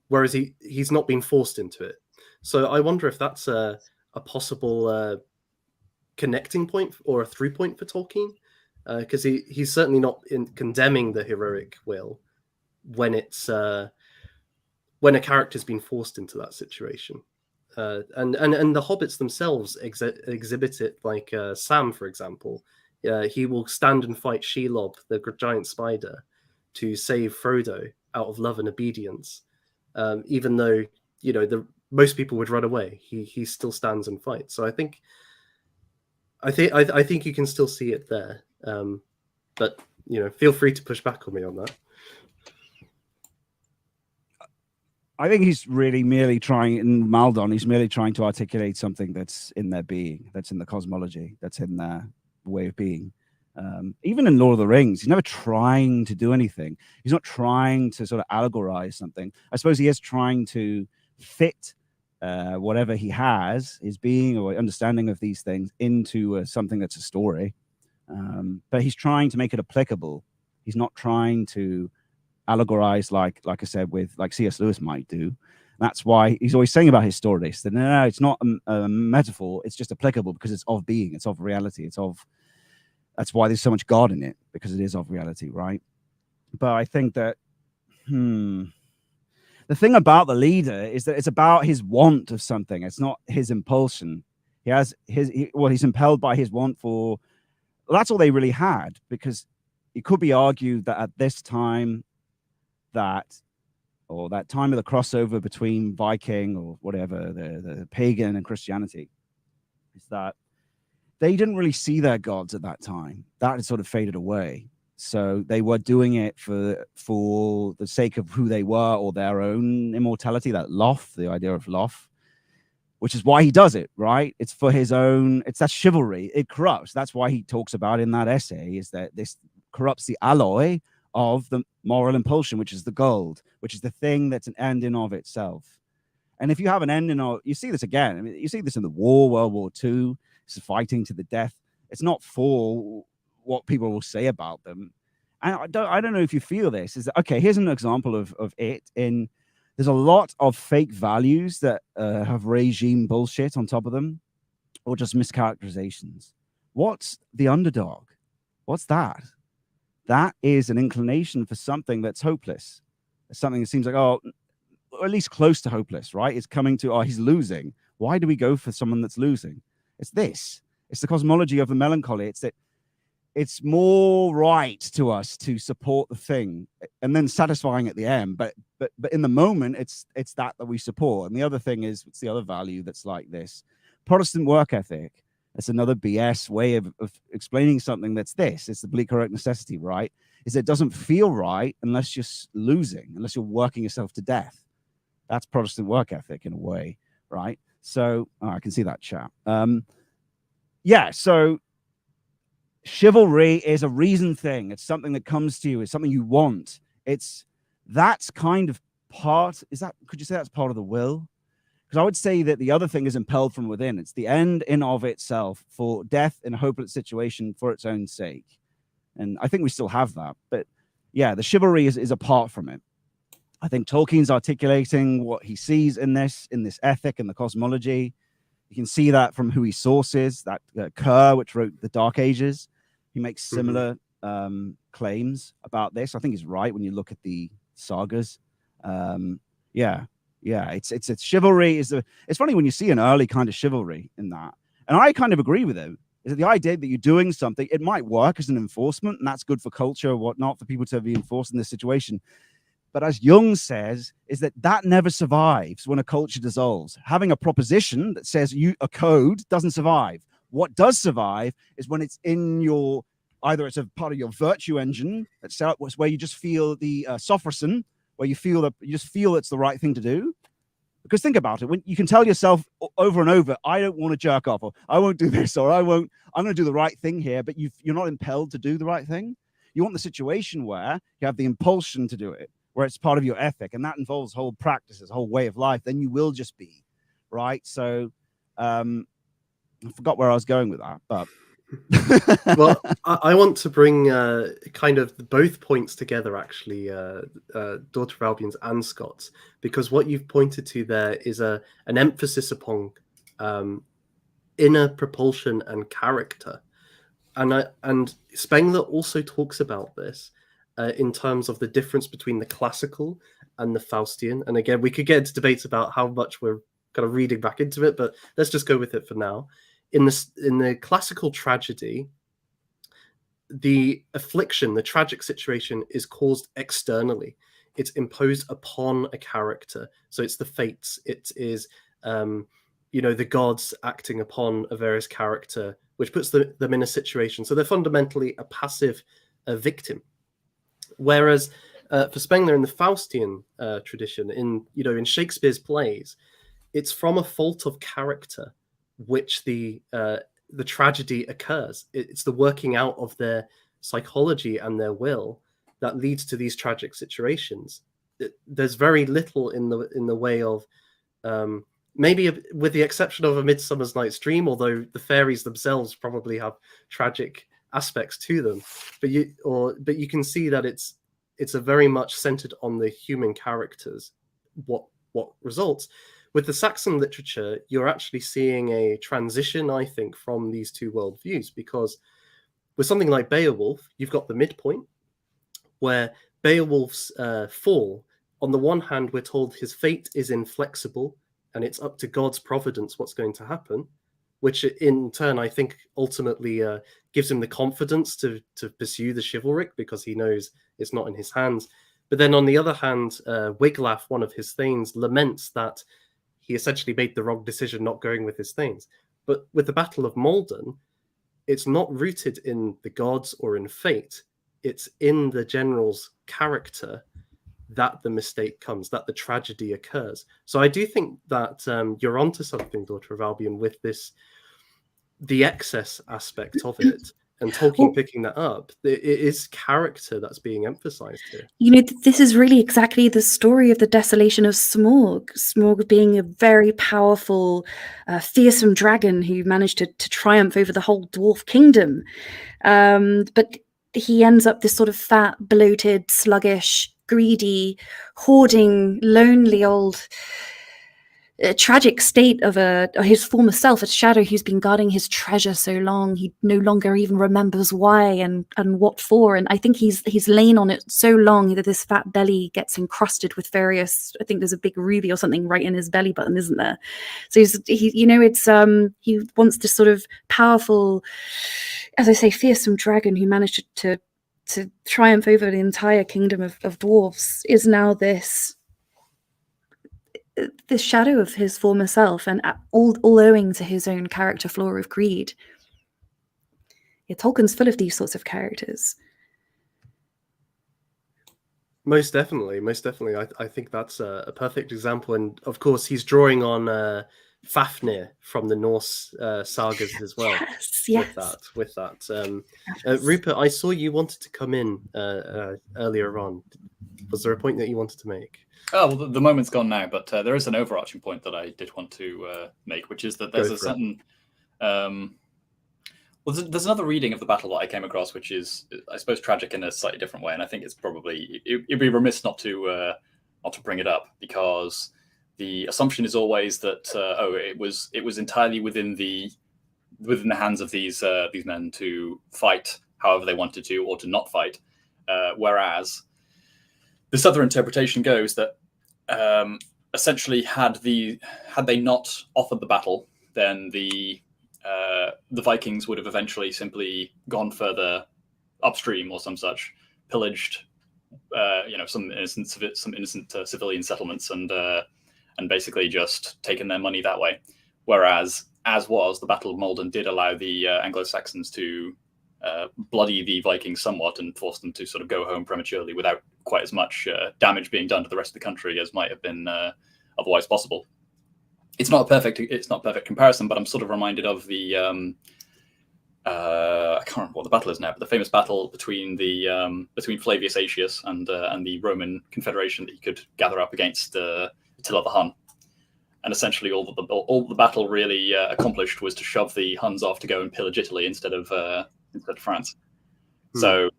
whereas he's not been forced into it. So I wonder if that's a possible connecting point or a through point for Tolkien, because he's certainly not condemning the heroic will when it's when a character's been forced into that situation. And the hobbits themselves exhibit it, like Sam, for example. He will stand and fight Shelob, the giant spider, to save Frodo out of love and obedience. Even though most people would run away, he still stands and fights. So I think you can still see it there. But feel free to push back on me on that. I think he's really merely trying, in Maldon, he's merely trying to articulate something that's in their being, that's in the cosmology, that's in their way of being. Even in Lord of the Rings, he's never trying to do anything. He's not trying to sort of allegorize something. I suppose he is trying to fit whatever he has, his being or understanding of these things, into something that's a story. But he's trying to make it applicable. He's not trying to allegorize like I said, with like C.S. Lewis might do. That's why he's always saying about his stories that no, it's not a metaphor, it's just applicable because it's of being, it's of reality, that's why there's so much God in it, because it is of reality, right? But I think that the thing about the leader is that it's about his want of something. It's not his impulsion. He's impelled by his want for, well, that's all they really had, because it could be argued that at this time, that time of the crossover between Viking or whatever, the pagan and Christianity, is that they didn't really see their gods at that time. That had sort of faded away. So they were doing it for the sake of who they were or their own immortality, that Loth, the idea of Loth, which is why he does it, right? It's for his own, it's that chivalry. It corrupts. That's why he talks about in that essay, is that this corrupts the alloy of the moral impulsion, which is the gold, which is the thing that's an end in of itself. And if you have an end in of, you see this again. I mean, you see this in the war, World War II, this is fighting to the death. It's not for what people will say about them. And I don't know if you feel this, is that, okay, here's an example of it in, there's a lot of fake values that have regime bullshit on top of them, or just mischaracterizations. What's the underdog? What's that? That is an inclination for something that's hopeless. something that seems like, oh, or at least close to hopeless, right? It's coming to, oh, he's losing. Why do we go for someone that's losing? It's this. It's the cosmology of the melancholy. It's that it's more right to us to support the thing and then satisfying at the end. But in the moment, it's that we support. And the other thing is, it's the other value that's like this. Protestant work ethic. It's another BS way of explaining something that's this. It's the bleak heroic necessity, right? Is it doesn't feel right unless you're losing, unless you're working yourself to death. That's Protestant work ethic in a way, right? So I can see that chat. Yeah, so chivalry is a reason thing. It's something that comes to you. It's something you want. That's kind of part. Could you say that's part of the will? Because I would say that the other thing is impelled from within. It's the end in of itself for death in a hopeless situation for its own sake. And I think we still have that. But yeah, the chivalry is apart from it. I think Tolkien's articulating what he sees in this ethic and the cosmology. You can see that from who he sources, that Kerr, which wrote The Dark Ages. He makes similar claims about this. I think he's right when you look at the sagas. It's chivalry it's funny when you see an early kind of chivalry in that. And I kind of agree with him. Is that the idea that you're doing something, it might work as an enforcement, and that's good for culture or whatnot, for people to be enforced in this situation. But as Jung says, is that never survives when a culture dissolves. Having a proposition that says a code doesn't survive. What does survive is when it's in your, either it's a part of your virtue engine, that's where you just feel the sophronism, where you just feel it's the right thing to do. Because think about it, when you can tell yourself over and over, I don't want to jerk off, or I won't do this, or I'm going to do the right thing here, but you're not impelled to do the right thing. You want the situation where you have the impulsion to do it, where it's part of your ethic, and that involves whole practices, whole way of life, then you will just be, right? So I forgot where I was going with that, but... Well, I want to bring kind of both points together, actually, Daughter of Albion's and Scott's, because what you've pointed to there is an emphasis upon inner propulsion and character. And Spengler also talks about this in terms of the difference between the classical and the Faustian. And again, we could get into debates about how much we're kind of reading back into it, but let's just go with it for now. In the classical tragedy, the affliction, the tragic situation, is caused externally. It's imposed upon a character. So it's the fates. It is, the gods acting upon a various character, which puts them in a situation. So they're fundamentally a passive victim. Whereas for Spengler in the Faustian tradition, in Shakespeare's plays, it's from a fault of character which the tragedy occurs. It's the working out of their psychology and their will that leads to these tragic situations. There's very little in the way of maybe with the exception of A Midsummer Night's Dream, although the fairies themselves probably have tragic aspects to them, but you can see that it's a very much centered on the human characters. What results. With the Saxon literature, you're actually seeing a transition, I think, from these two worldviews, because with something like Beowulf, you've got the midpoint, where Beowulf's fall, on the one hand, we're told his fate is inflexible, and it's up to God's providence what's going to happen, which in turn, I think, ultimately gives him the confidence to pursue the chivalric, because he knows it's not in his hands. But then on the other hand, Wiglaf, one of his thanes, laments that he essentially made the wrong decision not going with his thanes. But with the Battle of Maldon, it's not rooted in the gods or in fate. It's in the general's character that the mistake comes, that the tragedy occurs. So I do think that you're onto something, Daughter of Albion, with the excess aspect of it. And Tolkien picking that up, it is character that's being emphasized here. This is really exactly the story of the desolation of Smaug. Smaug being a very powerful, fearsome dragon who managed to triumph over the whole dwarf kingdom. But he ends up this sort of fat, bloated, sluggish, greedy, hoarding, lonely old tragic state of his former self, a shadow who's been guarding his treasure so long he no longer even remembers why and what for. And I think he's lain on it so long that this fat belly gets encrusted with various, I think there's a big ruby or something right in his belly button, isn't there? So he wants this sort of powerful, as I say, fearsome dragon who managed to triumph over the entire kingdom of dwarves, is now this shadow of his former self, and all owing to his own character flaw of greed. Yeah, Tolkien's full of these sorts of characters. Most definitely. I think that's a perfect example, and of course he's drawing on Fafnir from the Norse sagas as well. Yes. With that. Rupert, I saw you wanted to come in earlier on. Was there a point that you wanted to make? Oh, well, the moment's gone now, but there is an overarching point that I did want to make, which is that there's a certain... there's another reading of the battle that I came across, which is, I suppose, tragic in a slightly different way, and I think it's probably... It'd be remiss not to bring it up, because the assumption is always that, it was entirely within the hands of these men to fight however they wanted to, or to not fight, whereas... This other interpretation goes that essentially, had they not offered the battle, then the Vikings would have eventually simply gone further upstream or some such, pillaged, some innocent civilian settlements, and basically just taken their money that way. Whereas, the Battle of Maldon did allow the Anglo-Saxons to bloody the Vikings somewhat and force them to sort of go home prematurely without quite as much damage being done to the rest of the country as might have been otherwise possible. It's not a perfect comparison, but I'm sort of reminded of the I can't remember what the battle is now, but the famous battle between Flavius Aetius and the Roman Confederation that he could gather up against Attila the Hun. And essentially, all the battle really accomplished was to shove the Huns off to go and pillage Italy instead of France. So,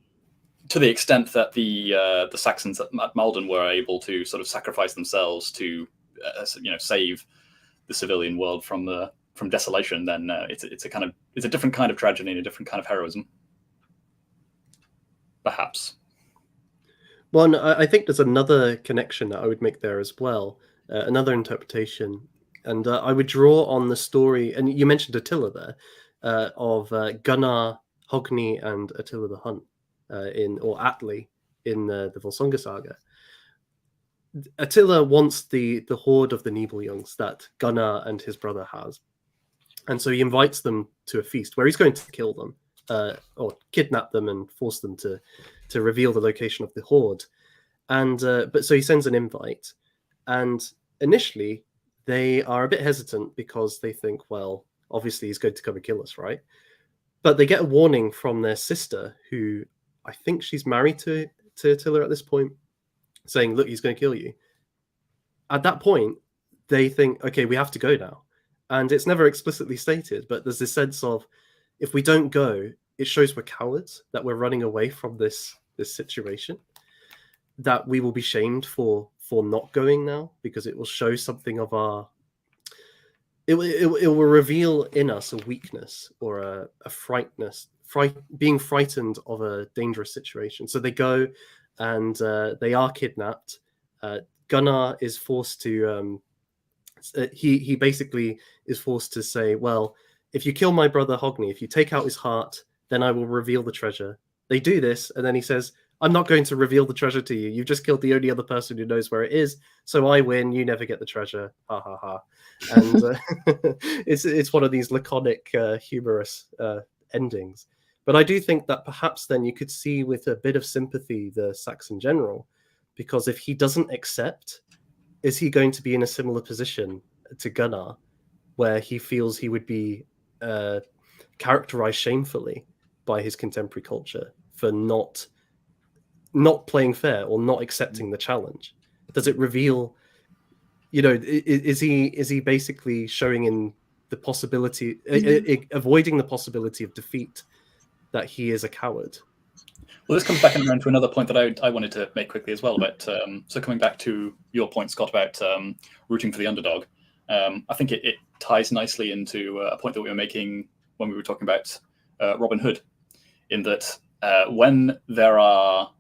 to the extent that the Saxons at Maldon were able to sort of sacrifice themselves to, save the civilian world from desolation, then it's a different kind of tragedy and a different kind of heroism, perhaps. Well, I think there's another connection that I would make there as well. Another interpretation, and I would draw on the story, and you mentioned Attila there, of Gunnar, Hogni, and Attila the Hun, or Atli in the Volsunga saga. Attila wants the hoard of the Nibelungs that Gunnar and his brother has, and so he invites them to a feast where he's going to kill them, or kidnap them and force them to reveal the location of the hoard. And but so he sends an invite. And initially, they are a bit hesitant because they think, well, obviously he's going to come and kill us, right? But they get a warning from their sister, who I think she's married to Attila at this point, saying, look, he's going to kill you. At that point, they think, okay, we have to go now. And it's never explicitly stated, but there's this sense of, if we don't go, it shows we're cowards, that we're running away from this situation, that we will be shamed for not going now, because it will show something of our... It will reveal in us a weakness or a being frightened of a dangerous situation. So they go, and they are kidnapped. Gunnar is forced to... he basically is forced to say, well, if you kill my brother Hogni, if you take out his heart, then I will reveal the treasure. They do this, and then he says, I'm not going to reveal the treasure to you. You've just killed the only other person who knows where it is, so I win. You never get the treasure. Ha ha ha. And it's one of these laconic, humorous endings. But I do think that perhaps then you could see with a bit of sympathy the Saxon general, because if he doesn't accept, is he going to be in a similar position to Gunnar, where he feels he would be characterized shamefully by his contemporary culture for not playing fair or not accepting the challenge? Does it reveal, is he basically showing in the possibility, avoiding the possibility of defeat, that he is a coward? Well, this comes back around to another point that I wanted to make quickly as well about, so coming back to your point, Scott, about rooting for the underdog. I think it ties nicely into a point that we were making when we were talking about Robin Hood, in that when there are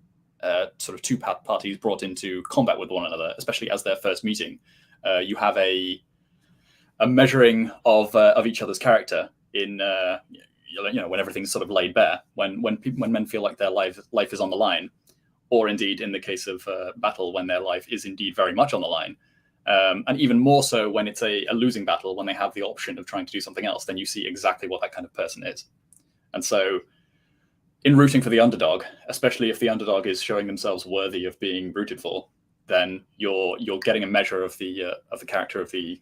sort of two parties brought into combat with one another, especially as their first meeting, you have a measuring of each other's character in when everything's sort of laid bare, when men feel like their life is on the line, or indeed in the case of battle, when their life is indeed very much on the line. And even more so when it's a losing battle, when they have the option of trying to do something else, then you see exactly what that kind of person is. And so in rooting for the underdog, especially if the underdog is showing themselves worthy of being rooted for, then you're getting a measure of the character of the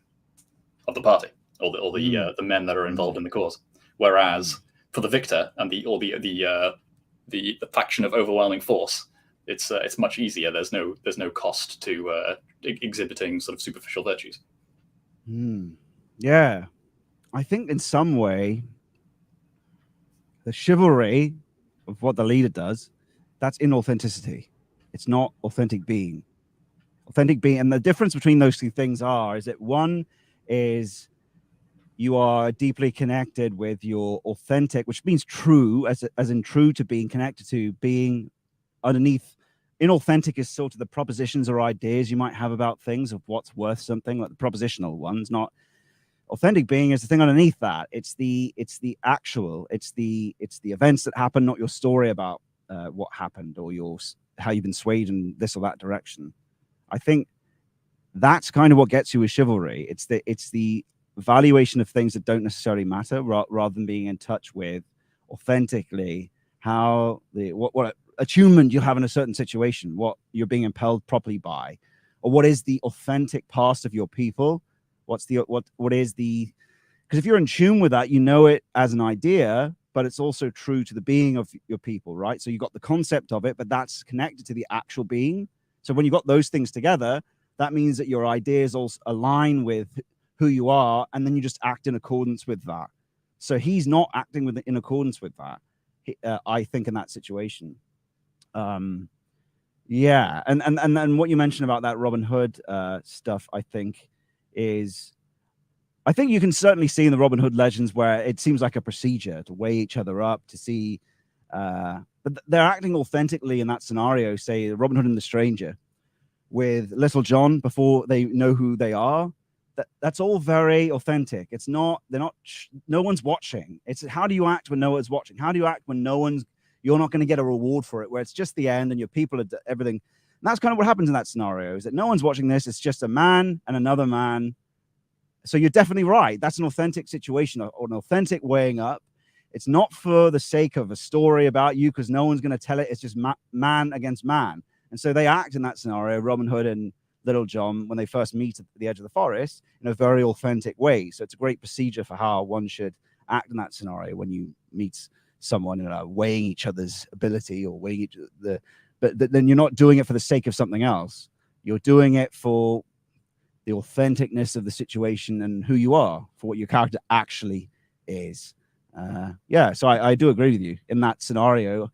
party, or the men that are involved in the cause. Whereas for the victor and the faction of overwhelming force, it's much easier. There's no cost to exhibiting sort of superficial virtues. Yeah, I think in some way the chivalry of what the leader does, that's inauthenticity. It's not authentic being. Authentic being, and the difference between those two things is that one is you are deeply connected with your authentic, which means true, as in true to being connected to being underneath. Inauthentic is sort of the propositions or ideas you might have about things of what's worth something, like the propositional ones. Not authentic being is the thing underneath that. It's the actual. It's the events that happen, not your story about what happened or how you've been swayed in this or that direction. I think that's kind of what gets you with chivalry. It's the valuation of things that don't necessarily matter, rather than being in touch with authentically how what attunement you have in a certain situation, what you're being impelled properly by, or what is the authentic past of your people. What is the, because if you're in tune with that, you know it as an idea, but it's also true to the being of your people, right? So you got the concept of it, but that's connected to the actual being. So when you got those things together, that means that your ideas also align with who you are, and then you just act in accordance with that. So he's not acting in accordance with that, I think, in that situation. Yeah, and what you mentioned about that Robin Hood stuff, I think you can certainly see in the Robin Hood legends where it seems like a procedure to weigh each other up, to see, but they're acting authentically in that scenario. Say Robin Hood and the Stranger with Little John before they know who they are. That's all very authentic. It's not. No one's watching. It's how do you act when no one's watching? How do you act when you're not going to get a reward for it, where it's just the end and your people are everything. And that's kind of what happens in that scenario, is that no one's watching this. It's just a man and another man. So you're definitely right. That's an authentic situation, or an authentic weighing up. It's not for the sake of a story about you, because no one's going to tell it. It's just man against man. And so they act in that scenario, Robin Hood and Little John, when they first meet at the edge of the forest, in a very authentic way. So it's a great procedure for how one should act in that scenario when you meet someone, weighing each other's ability, or weighing but then you're not doing it for the sake of something else. You're doing it for the authenticness of the situation and who you are, for what your character actually is. Yeah, so I do agree with you in that scenario.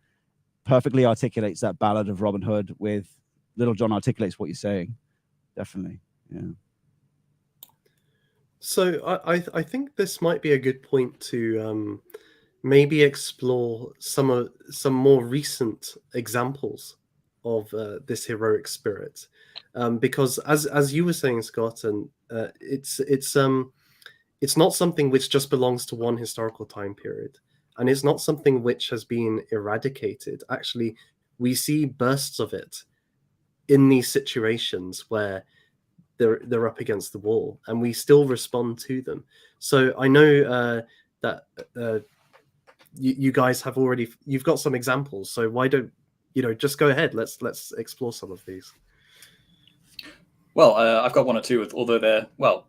Perfectly articulates that ballad of Robin Hood, with Little John articulates what you're saying. Definitely, yeah. So I think this might be a good point to maybe explore some more recent examples of this heroic spirit, because as you were saying, Scott, and it's not something which just belongs to one historical time period, and it's not something which has been eradicated. Actually, we see bursts of it in these situations where they're up against the wall, and we still respond to them. So I know that you guys you've got some examples. So why don't just go ahead? Let's explore some of these. Well, I've got one or two, although they're, well,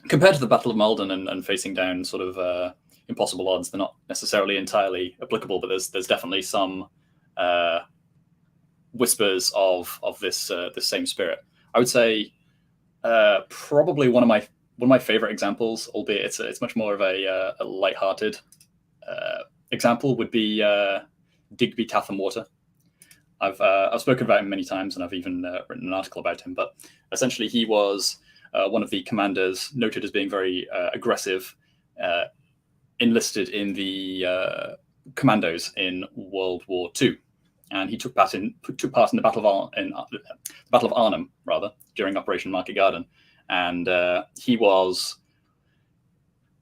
compared to the Battle of Malden and facing down sort of impossible odds, they're not necessarily entirely applicable. But there's definitely some whispers of this same spirit. I would say probably one of my favorite examples, albeit it's much more of a lighthearted example, would be Digby Tatham Water. I've spoken about him many times, and I've even written an article about him. But essentially, he was one of the commanders noted as being very aggressive, enlisted in the commandos in World War II, and he took part in the Battle of Arnhem, rather, during Operation Market Garden, and he was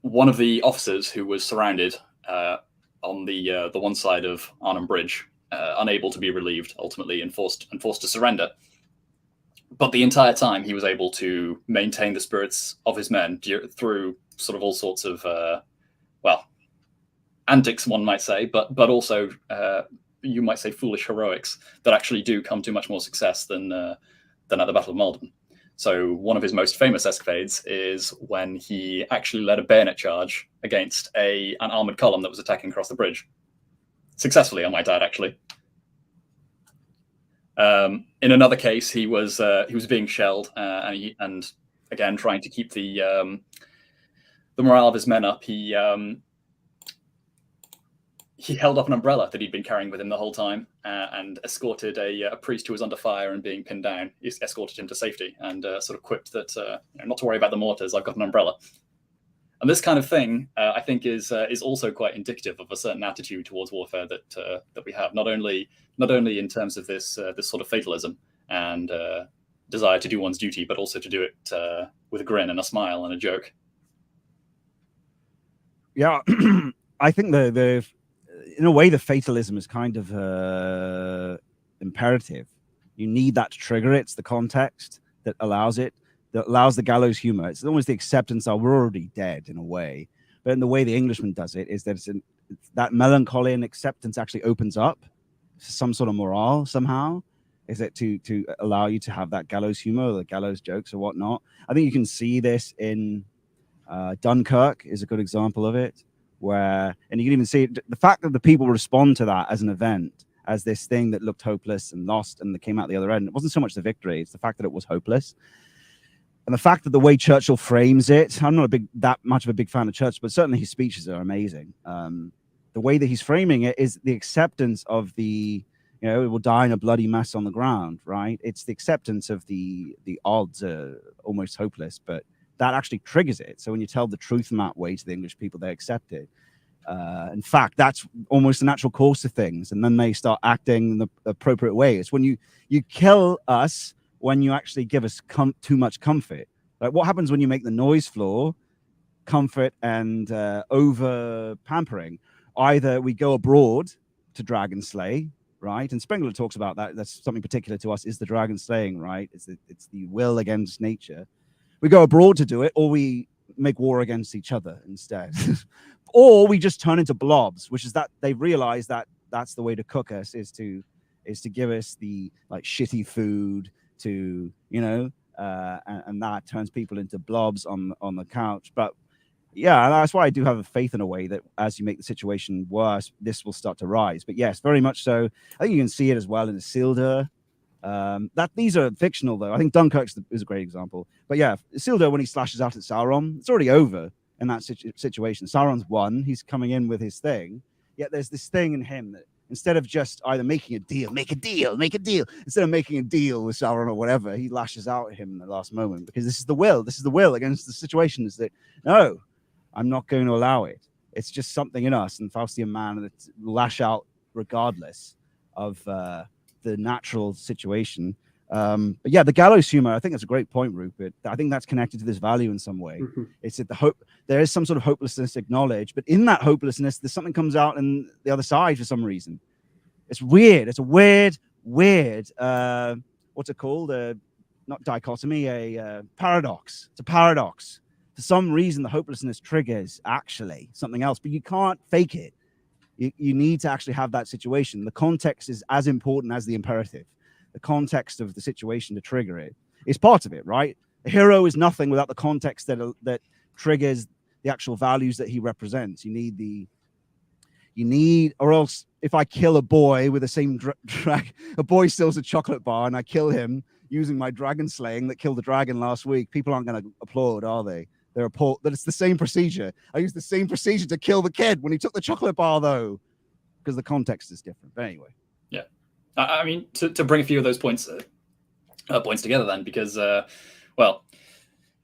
one of the officers who was surrounded on the one side of Arnhem Bridge, unable to be relieved ultimately, and forced to surrender. But the entire time, he was able to maintain the spirits of his men through sort of all sorts of antics, one might say, but also you might say foolish heroics that actually do come to much more success than at the Battle of Maldon. So one of his most famous escapades is when he actually led a bayonet charge against an armored column that was attacking across the bridge. Successfully, I might add, actually. In another case, he was being shelled, and again, trying to keep the morale of his men up, he held up an umbrella that he'd been carrying with him the whole time, and escorted a priest who was under fire and being pinned down. He escorted him to safety, and sort of quipped that not to worry about the mortars, I've got an umbrella. And this kind of thing, I think, is also quite indicative of a certain attitude towards warfare that we have. Not only in terms of this sort of fatalism and desire to do one's duty, but also to do it with a grin and a smile and a joke. Yeah, I think the in a way the fatalism is kind of imperative. You need that to trigger it. It's the context that allows it. That allows the gallows humor. It's almost the acceptance that we're already dead in a way. But in the way the Englishman does it is that it's that melancholy and acceptance actually opens up some sort of morale somehow. Is it to allow you to have that gallows humor or the gallows jokes or whatnot? I think you can see this in Dunkirk is a good example of it, where, and you can even see it, the fact that the people respond to that as an event, as this thing that looked hopeless and lost and that came out the other end. It wasn't so much the victory, it's the fact that it was hopeless. And the fact that the way Churchill frames it, I'm not that much of a big fan of Churchill, but certainly his speeches are amazing. The way that he's framing it is the acceptance of the, it will die in a bloody mess on the ground, right? It's the acceptance of the odds are almost hopeless, but that actually triggers it. So when you tell the truth in that way to the English people, they accept it. In fact, that's almost the natural course of things. And then they start acting in the appropriate way. It's when you kill us, when you actually give us too much comfort. Like what happens when you make the noise floor comfort and over pampering? Either we go abroad to dragon slay, right? And Spengler talks about that. That's something particular to us, is the dragon slaying, right? It's the will against nature. We go abroad to do it, or we make war against each other instead. Or we just turn into blobs, which is that they realize that that's the way to cook us, is to give us the like shitty food, to and that turns people into blobs on the couch. But yeah, that's why I do have a faith in a way that as you make the situation worse, this will start to rise. But yes, very much so. I think you can see it as well in Isildur. That these are fictional though. I think Dunkirk is a great example. But yeah, Isildur, when he slashes out at Sauron, it's already over in that situation. Sauron's won. He's coming in with his thing. Yet there's this thing in him that, instead of just either making a deal, instead of making a deal with Sauron or whatever, he lashes out at him in the last moment, because this is the will against the situation, is that, no, I'm not going to allow it. It's just something in us, and Faustian man, that lash out regardless of the natural situation. But yeah, the gallows humor, I think that's a great point, Rupert. I think that's connected to this value in some way. Mm-hmm. It's that there is some sort of hopelessness acknowledged, but in that hopelessness, there's something comes out in the other side for some reason. It's weird. It's a weird, what's it called? Not dichotomy, a paradox. It's a paradox. For some reason, the hopelessness triggers actually something else, but you can't fake it. You need to actually have that situation. The context is as important as the imperative. The context of the situation to trigger it is part of it, right? A hero is nothing without the context that triggers the actual values that he represents. You need, or else if I kill a boy with the same a boy steals a chocolate bar and I kill him using my dragon slaying that killed the dragon last week, people aren't going to applaud, are they? They're appalled that it's the same procedure. I used the same procedure to kill the kid when he took the chocolate bar, though, because the context is different. But anyway. Yeah. I mean, to bring a few of those points together then, because, well,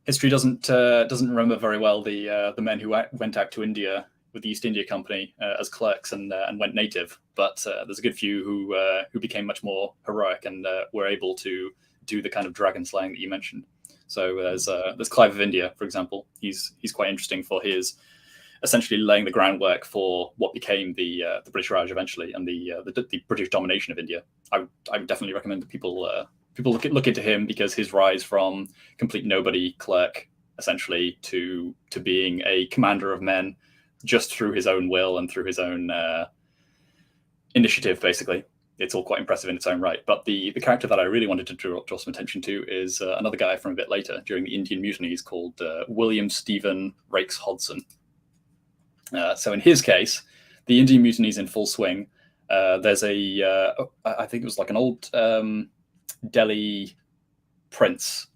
history doesn't remember very well the men who went out to India with the East India Company as clerks and went native. But there's a good few who became much more heroic and were able to do the kind of dragon slaying that you mentioned. So there's Clive of India, for example. He's quite interesting for his essentially laying the groundwork for what became the British Raj eventually, and the British domination of India. I would definitely recommend that people look into him, because his rise from complete nobody clerk essentially to being a commander of men just through his own will and through his own initiative, basically. It's all quite impressive in its own right. But the character that I really wanted to draw some attention to is another guy from a bit later during the Indian mutinies called William Stephen Raikes Hodson. So in his case, the Indian mutinies in full swing. There's I think it was like an old Delhi prince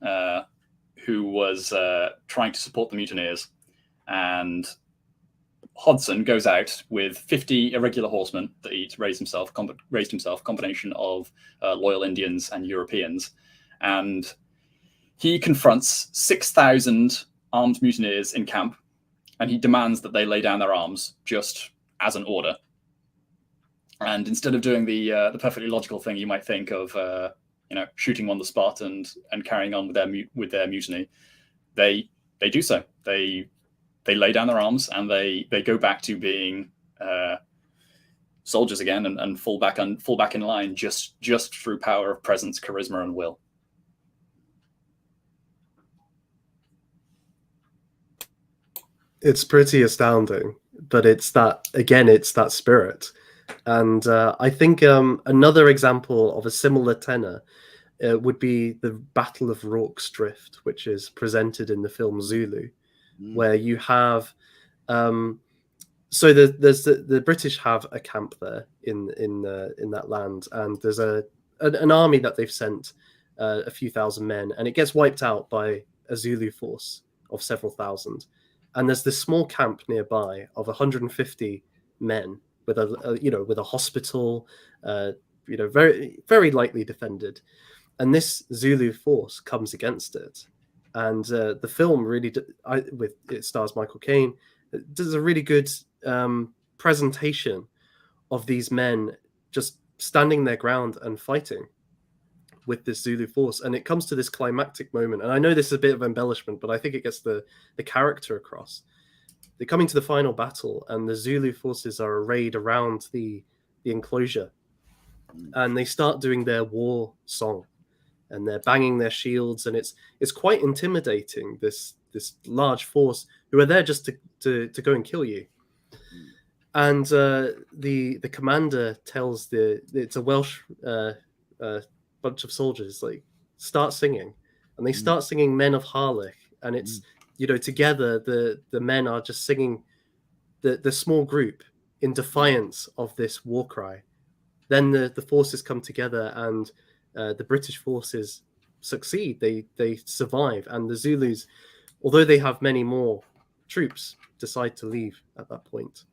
who was trying to support the mutineers, and Hodson goes out with 50 irregular horsemen that he'd raised himself, combination of loyal Indians and Europeans, and he confronts 6,000 armed mutineers in camp, and he demands that they lay down their arms just as an order. And instead of doing the perfectly logical thing you might think of, shooting on the spot and carrying on with their mutiny, they do so. They lay down their arms and they go back to being soldiers again and fall back in line just through power of presence, charisma, and will. It's pretty astounding, but it's that spirit. And I think another example of a similar tenor would be the Battle of Rorke's Drift, which is presented in the film Zulu, where you have so the British have a camp there in that land, and there's an army that they've sent a few thousand men, and it gets wiped out by a Zulu force of several thousand. And there's this small camp nearby of 150 men with a hospital, very very lightly defended, and this Zulu force comes against it. And the film really, it stars Michael Caine, does a really good presentation of these men just standing their ground and fighting with this Zulu force. And it comes to this climactic moment. And I know this is a bit of embellishment, but I think it gets the character across. They're coming to the final battle, and the Zulu forces are arrayed around the enclosure. And they start doing their war song. And they're banging their shields, and it's quite intimidating, this large force who are there just to go and kill you. And the commander tells it's a Welsh bunch of soldiers, like, start singing, and they start singing Men of Harlech, and it's together the men are just singing the small group in defiance of this war cry. Then the forces come together, and the British forces succeed. They survive, and the Zulus, although they have many more troops, decide to leave at that point.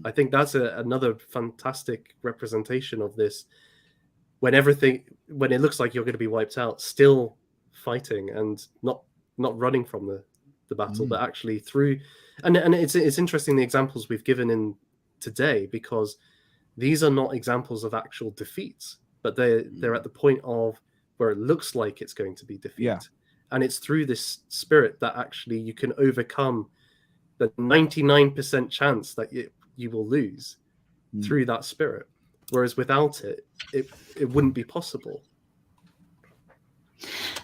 I think that's another fantastic representation of this, when it looks like you're going to be wiped out, still fighting and not running from the battle, but actually through. And it's interesting, the examples we've given in today, because these are not examples of actual defeats, but they're at the point of where it looks like it's going to be defeat. Yeah. And it's through this spirit that actually you can overcome the 99% chance that you will lose through that spirit. Whereas without it wouldn't be possible.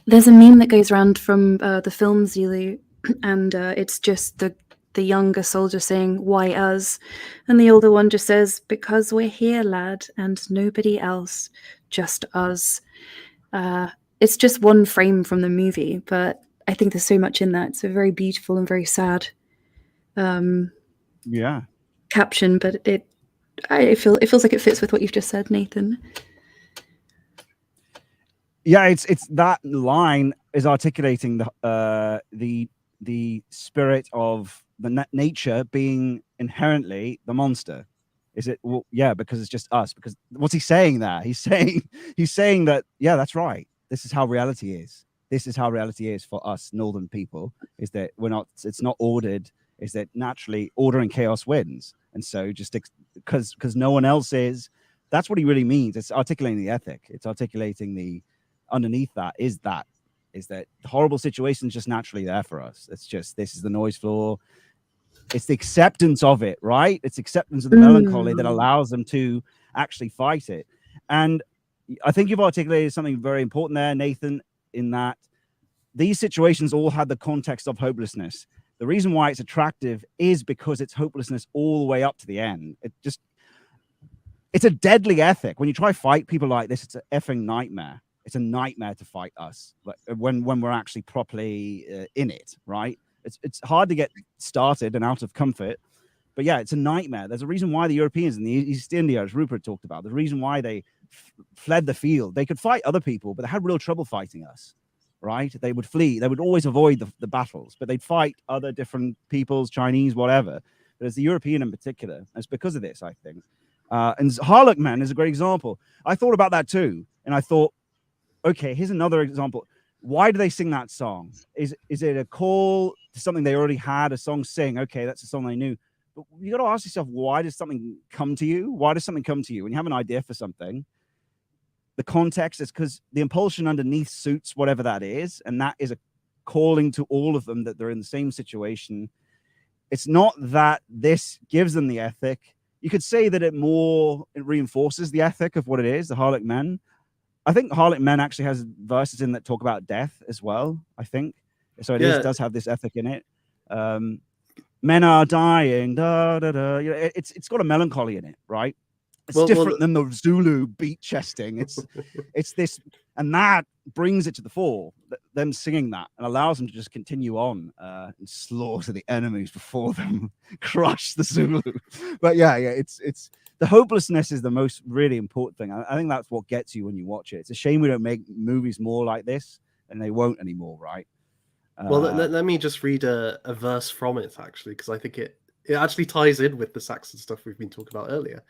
There's a meme that goes around from the film Zulu, and it's just the younger soldier saying, "Why us?" And the older one just says, "Because we're here, lad, and nobody else, just us." It's just one frame from the movie, but I think there's so much in that. It's a very beautiful and very sad caption, but it feels like it fits with what you've just said, Nathan. Yeah, it's that line is articulating the spirit of the nature being inherently the monster. Is it? Well, yeah, because it's just us. Because what's he saying there? He's saying that, yeah, that's right. This is how reality is. this is how reality is for us northern people, is that it's not ordered, is that naturally order and chaos wins. And so just because no one else is, that's what he really means. It's articulating the ethic. It's articulating the underneath that is that horrible situation's just naturally there for us. It's just, this is the noise floor. It's the acceptance of it, right? It's acceptance of the melancholy that allows them to actually fight it. And I think you've articulated something very important there, Nathan, in that these situations all had the context of hopelessness. The reason why it's attractive is because it's hopelessness all the way up to the end. It's a deadly ethic. When you try to fight people like this, it's an effing nightmare. It's a nightmare to fight us when we're actually properly in it, right? It's hard to get started and out of comfort, but yeah, it's a nightmare. There's a reason why the Europeans in the East India, as Rupert talked about, the reason why they fled the field. They could fight other people, but they had real trouble fighting us, right? They would flee. They would always avoid the battles, but they'd fight other different peoples, Chinese, whatever. But as the European in particular, it's because of this, I think. And Harlech Men is a great example. I thought about that too, and I thought, okay, here's another example. Why do they sing that song? Is it a call to something they already had a song sing? Okay, that's a song they knew. But you got to ask yourself, why does something come to you? Why does something come to you when you have an idea for something? The context is because the impulsion underneath suits whatever that is, and that is a calling to all of them that they're in the same situation. It's not that this gives them the ethic. You could say that it reinforces the ethic of what it is, the Harlech Men. I think Harlech Men actually has verses in that talk about death as well, I think. So it does have this ethic in it. Men are dying, da, da, da. You know, it's got a melancholy in it, right? It's different than the Zulu beat chesting. It's this, and that brings it to the fore, them singing that, and allows them to just continue on and slaughter the enemies before them, crush the Zulu. But yeah, it's the hopelessness is the most really important thing. I think that's what gets you when you watch it. It's a shame we don't make movies more like this, and they won't anymore, right? Well, let me just read a verse from it, actually, because I think it actually ties in with the Saxon stuff we've been talking about earlier.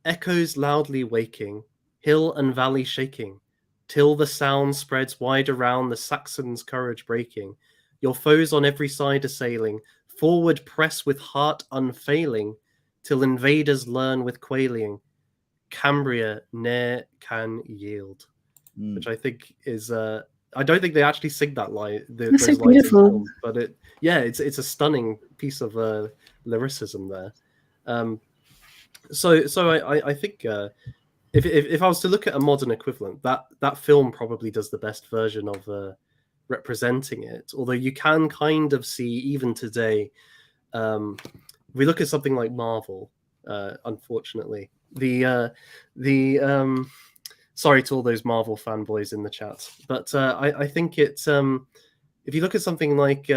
Echoes loudly waking, hill and valley shaking, till the sound spreads wide around, the Saxons' courage breaking. Your foes on every side assailing, forward press with heart unfailing, till invaders learn with quailing, Cambria ne'er can yield. Which I think is... I don't think they actually sing that line. That's so beautiful. But it's a stunning piece of lyricism there. So I think if I was to look at a modern equivalent, that film probably does the best version of representing it. Although you can kind of see even today, we look at something like Marvel. Unfortunately, sorry to all those Marvel fanboys in the chat, but I think it's if you look at something like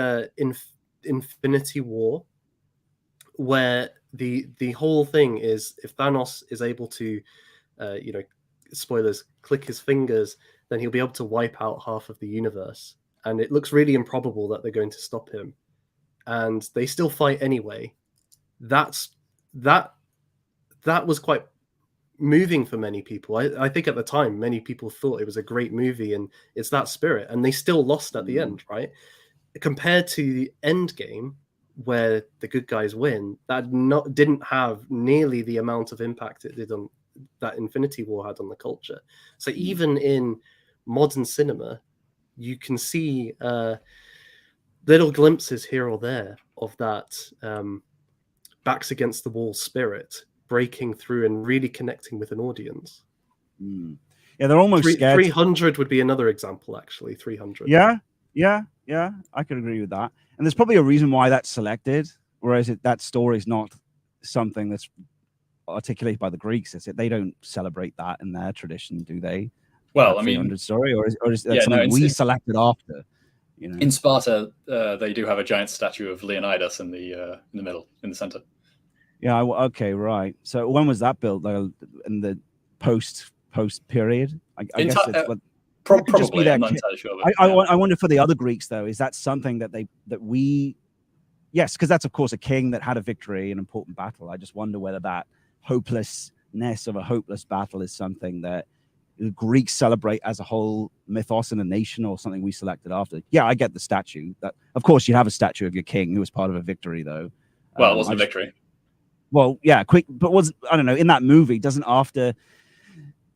Infinity War, where the whole thing is if Thanos is able to, spoilers, click his fingers, then he'll be able to wipe out half of the universe, and it looks really improbable that they're going to stop him, and they still fight anyway. That was quite moving for many people. I think at the time many people thought it was a great movie, and it's that spirit, and they still lost at the end, right? Compared to the end game where the good guys win, that didn't have nearly the amount of impact it did on that Infinity War had on the culture. So even in modern cinema, you can see little glimpses here or there of that backs against the wall spirit breaking through and really connecting with an audience. Yeah, they're almost scared. 300 would be another example, actually. 300. Yeah, I could agree with that. And there's probably a reason why that's selected, whereas that story is not something that's articulated by the Greeks. Is it? They don't celebrate that in their tradition, do they? Well, I mean, story, or is that something we selected after? You know, in Sparta, they do have a giant statue of Leonidas in the middle, in the center. Yeah. Okay. Right. So when was that built? In the post period? I guess it's probably. Just be there. I'm not entirely sure. But, I wonder for the other Greeks though, is that something that we? Yes, because that's of course a king that had a victory, an important battle. I just wonder whether that hopelessness of a hopeless battle is something that the Greeks celebrate as a whole mythos and a nation, or something we selected after. Yeah, I get the statue. That, of course, you have a statue of your king who was part of a victory, though. Well, it wasn't a victory. Well, yeah, but I don't know, in that movie, doesn't after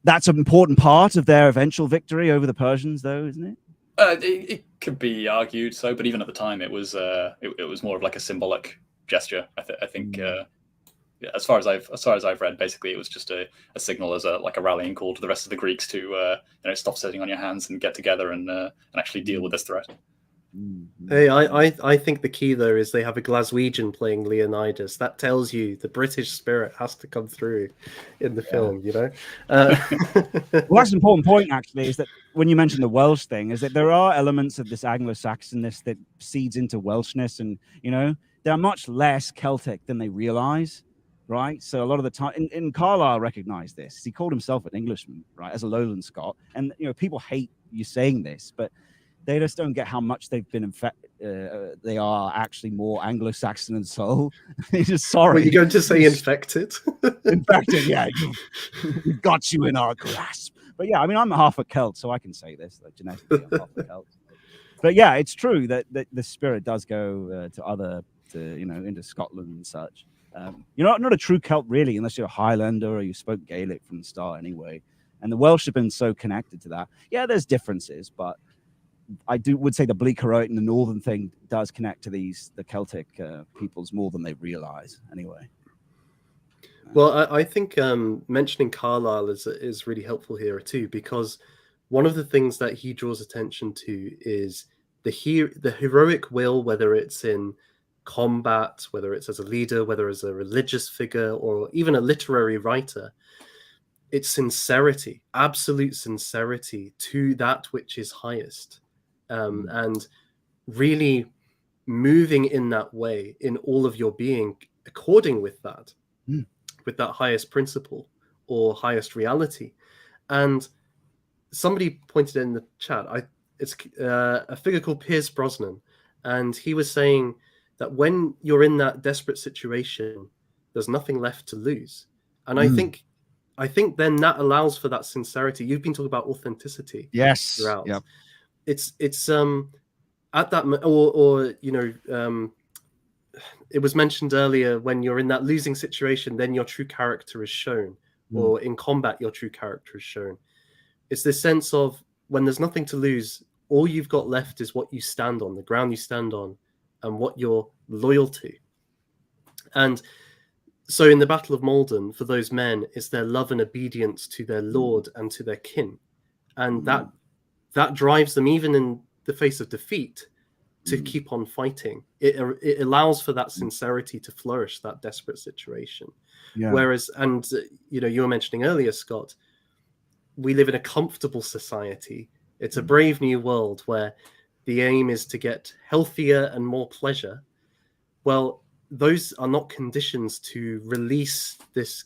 that's an important part of their eventual victory over the Persians, though, isn't it? It could be argued so, but even at the time, it was more of like a symbolic gesture. I think as far as I've read, basically it was just a signal as a rallying call to the rest of the Greeks to stop sitting on your hands and get together and actually deal with this threat. Hey, I think the key though is they have a Glaswegian playing Leonidas. That tells you the British spirit has to come through in the film, you know. Well, that's an important point, actually, is that when you mentioned the Welsh thing, is that there are elements of this Anglo-Saxonness that seeds into Welshness, and they're much less Celtic than they realize, right? So a lot of the time, and Carlyle recognized this. He called himself an Englishman, right, as a Lowland Scot, and people hate you saying this, but they just don't get how much they've been they are actually more Anglo-Saxon in soul. They're just sorry. Were you going to say infected? Infected, yeah. We've got you in our grasp. But yeah, I mean, I'm half a Celt, so I can say this. Like, genetically, I'm half a Celt. But yeah, it's true that the spirit does go into Scotland and such. You're not a true Celt, really, unless you're a Highlander or you spoke Gaelic from the start anyway. And the Welsh have been so connected to that. Yeah, there's differences, but I would say the bleak heroic and the northern thing does connect to the Celtic peoples more than they realize anyway. Well, I think mentioning Carlyle is really helpful here too, because one of the things that he draws attention to is the heroic will, whether it's in combat, whether it's as a leader, whether as a religious figure, or even a literary writer. It's sincerity, absolute sincerity to that which is highest. And really moving in that way in all of your being, according with that highest principle or highest reality. And somebody pointed in the chat, it's a figure called Pierce Brosnan, and he was saying that when you're in that desperate situation, there's nothing left to lose. And I think then that allows for that sincerity. You've been talking about authenticity. Yes. Throughout. Yep. It's at that or it was mentioned earlier, when you're in that losing situation, then your true character is shown, or in combat your true character is shown. It's this sense of when there's nothing to lose, all you've got left is what you stand on, the ground you stand on, and what you're loyal to. And so in the Battle of Maldon, for those men, it's their love and obedience to their lord and to their kin, and that drives them, even in the face of defeat, to keep on fighting. It allows for that sincerity to flourish, that desperate situation. Yeah. Whereas, and you were mentioning earlier, Scott, we live in a comfortable society. It's a brave new world where the aim is to get healthier and more pleasure. Well, those are not conditions to release this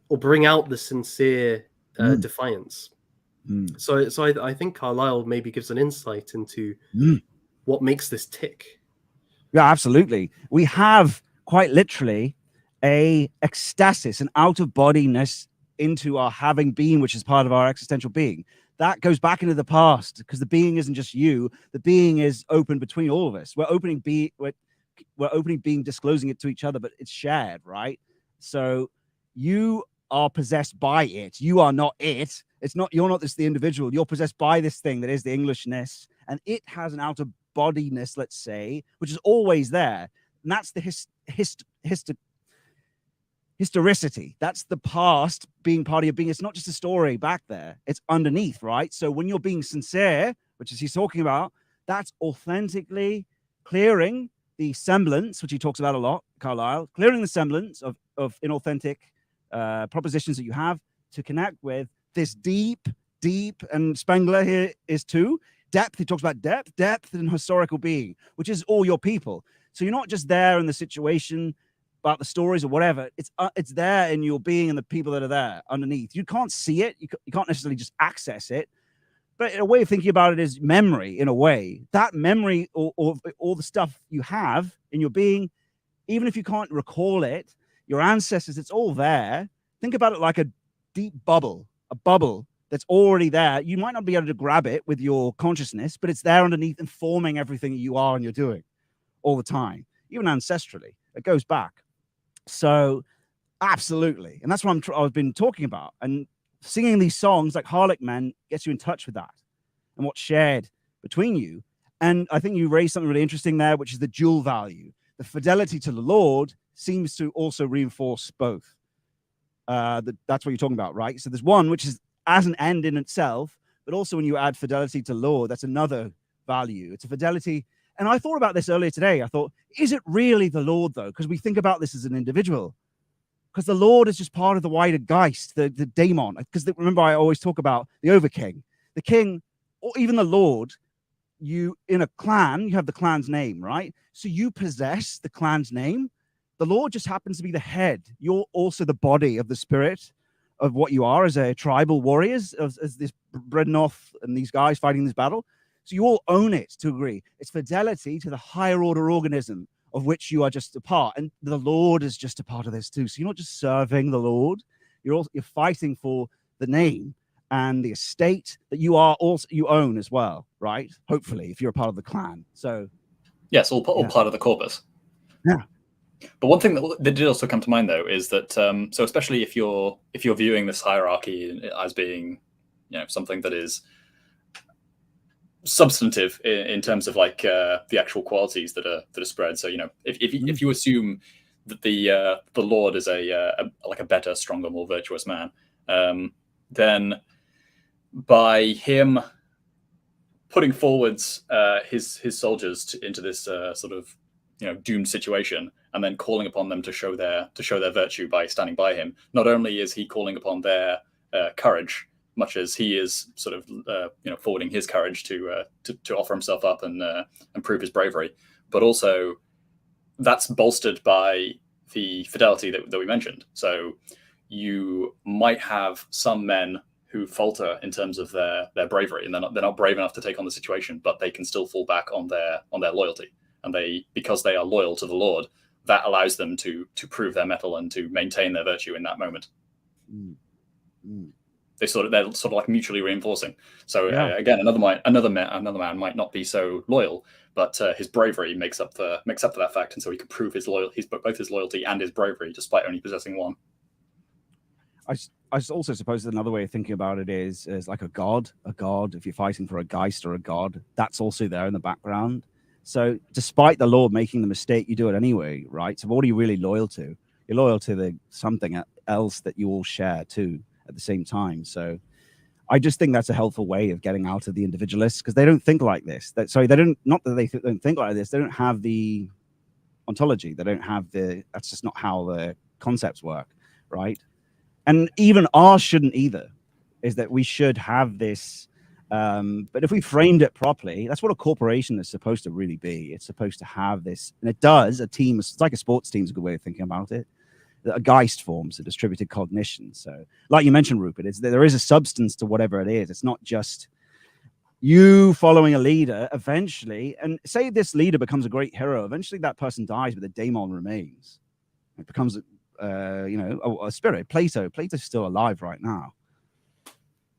or bring out the sincere defiance. So I think Carlyle maybe gives an insight into what makes this tick. Yeah, absolutely. We have quite literally a ecstasis, an out-of-bodiness into our having been, which is part of our existential being. That goes back into the past, because the being isn't just you. The being is open between all of us. We're opening being, disclosing it to each other, but it's shared, right? So you are possessed by it. You are not it. You're not just the individual. You're possessed by this thing that is the Englishness, and it has an outer bodiness, let's say, which is always there. And that's the historicity. That's the past being part of your being. It's not just a story back there. It's underneath, right? So when you're being sincere, which is he's talking about, that's authentically clearing the semblance, which he talks about a lot, Carlyle, clearing the semblance of inauthentic propositions that you have to connect with this deep, and Spengler here is too, depth. He talks about depth and historical being, which is all your people. So you're not just there in the situation about the stories or whatever. It's there in your being and the people that are there underneath. You can't see it. You can't necessarily just access it. But a way of thinking about it is memory, in a way. That memory or all the stuff you have in your being, even if you can't recall it, your ancestors, it's all there. Think about it like a deep bubble, a bubble that's already there. You might not be able to grab it with your consciousness, but it's there underneath, informing everything that you are and you're doing all the time, even ancestrally. It goes back. So absolutely. And that's what I've been talking about. And singing these songs like Harlech Men gets you in touch with that and what's shared between you. And I think you raised something really interesting there, which is the dual value. The fidelity to the Lord seems to also reinforce both. That's what you're talking about, right? So there's one which is as an end in itself, but also when you add fidelity to Lord, that's another value. It's a fidelity. And I thought about this earlier today. I thought, is it really the Lord, though? Because we think about this as an individual. Because the Lord is just part of the wider Geist, the daemon. Because remember, I always talk about the overking, the king, or even the Lord. You, in a clan, you have the clan's name, right? So you possess the clan's name. The Lord just happens to be the head. You're also the body of the spirit of what you are as a tribal warriors, as this Brednoth and these guys fighting this battle. So you all own it to agree. It's fidelity to the higher order organism of which you are just a part. And the Lord is just a part of this too. So you're not just serving the Lord, you're fighting for the name and the estate that you own as well, right? Hopefully, if you're a part of the clan. So yes, all part of the corpus. Yeah. But one thing that did also come to mind, though, is that so especially if you're viewing this hierarchy as being, something that is substantive in terms of like the actual qualities that are spread. So if you assume that the Lord is a better, stronger, more virtuous man, then by him putting forwards his soldiers into this sort of doomed situation, and then calling upon them to show their virtue by standing by him, not only is he calling upon their courage, much as he is sort of forwarding his courage to offer himself up and prove his bravery, but also that's bolstered by the fidelity that we mentioned. So you might have some men who falter in terms of their bravery, and they're not brave enough to take on the situation, but they can still fall back on their loyalty, and because they are loyal to the Lord, that allows them to prove their mettle and to maintain their virtue in that moment. They're sort of like mutually reinforcing. So again, another man might not be so loyal, but his bravery makes up for that fact, and so he can prove both his loyalty and his bravery despite only possessing one. I also suppose another way of thinking about it is like a god. If you're fighting for a Geist or a god, that's also there in the background. So despite the Lord making the mistake, you do it anyway, right? So what are you really loyal to? You're loyal to something else that you all share too at the same time. So I just think that's a helpful way of getting out of the individualists, because they don't think like this. They don't think like this. They don't have the ontology. They don't have that's just not how the concepts work, right? And even ours shouldn't either, is that we should have this. But if we framed it properly, that's what a corporation is supposed to really be. It's supposed to have this, and it does. A team, it's like a sports team is a good way of thinking about it. A Geist forms a distributed cognition. So, like you mentioned, Rupert, there is a substance to whatever it is. It's not just you following a leader. Eventually, and say this leader becomes a great hero, eventually that person dies, but the daemon remains. It becomes a spirit. Plato's still alive right now.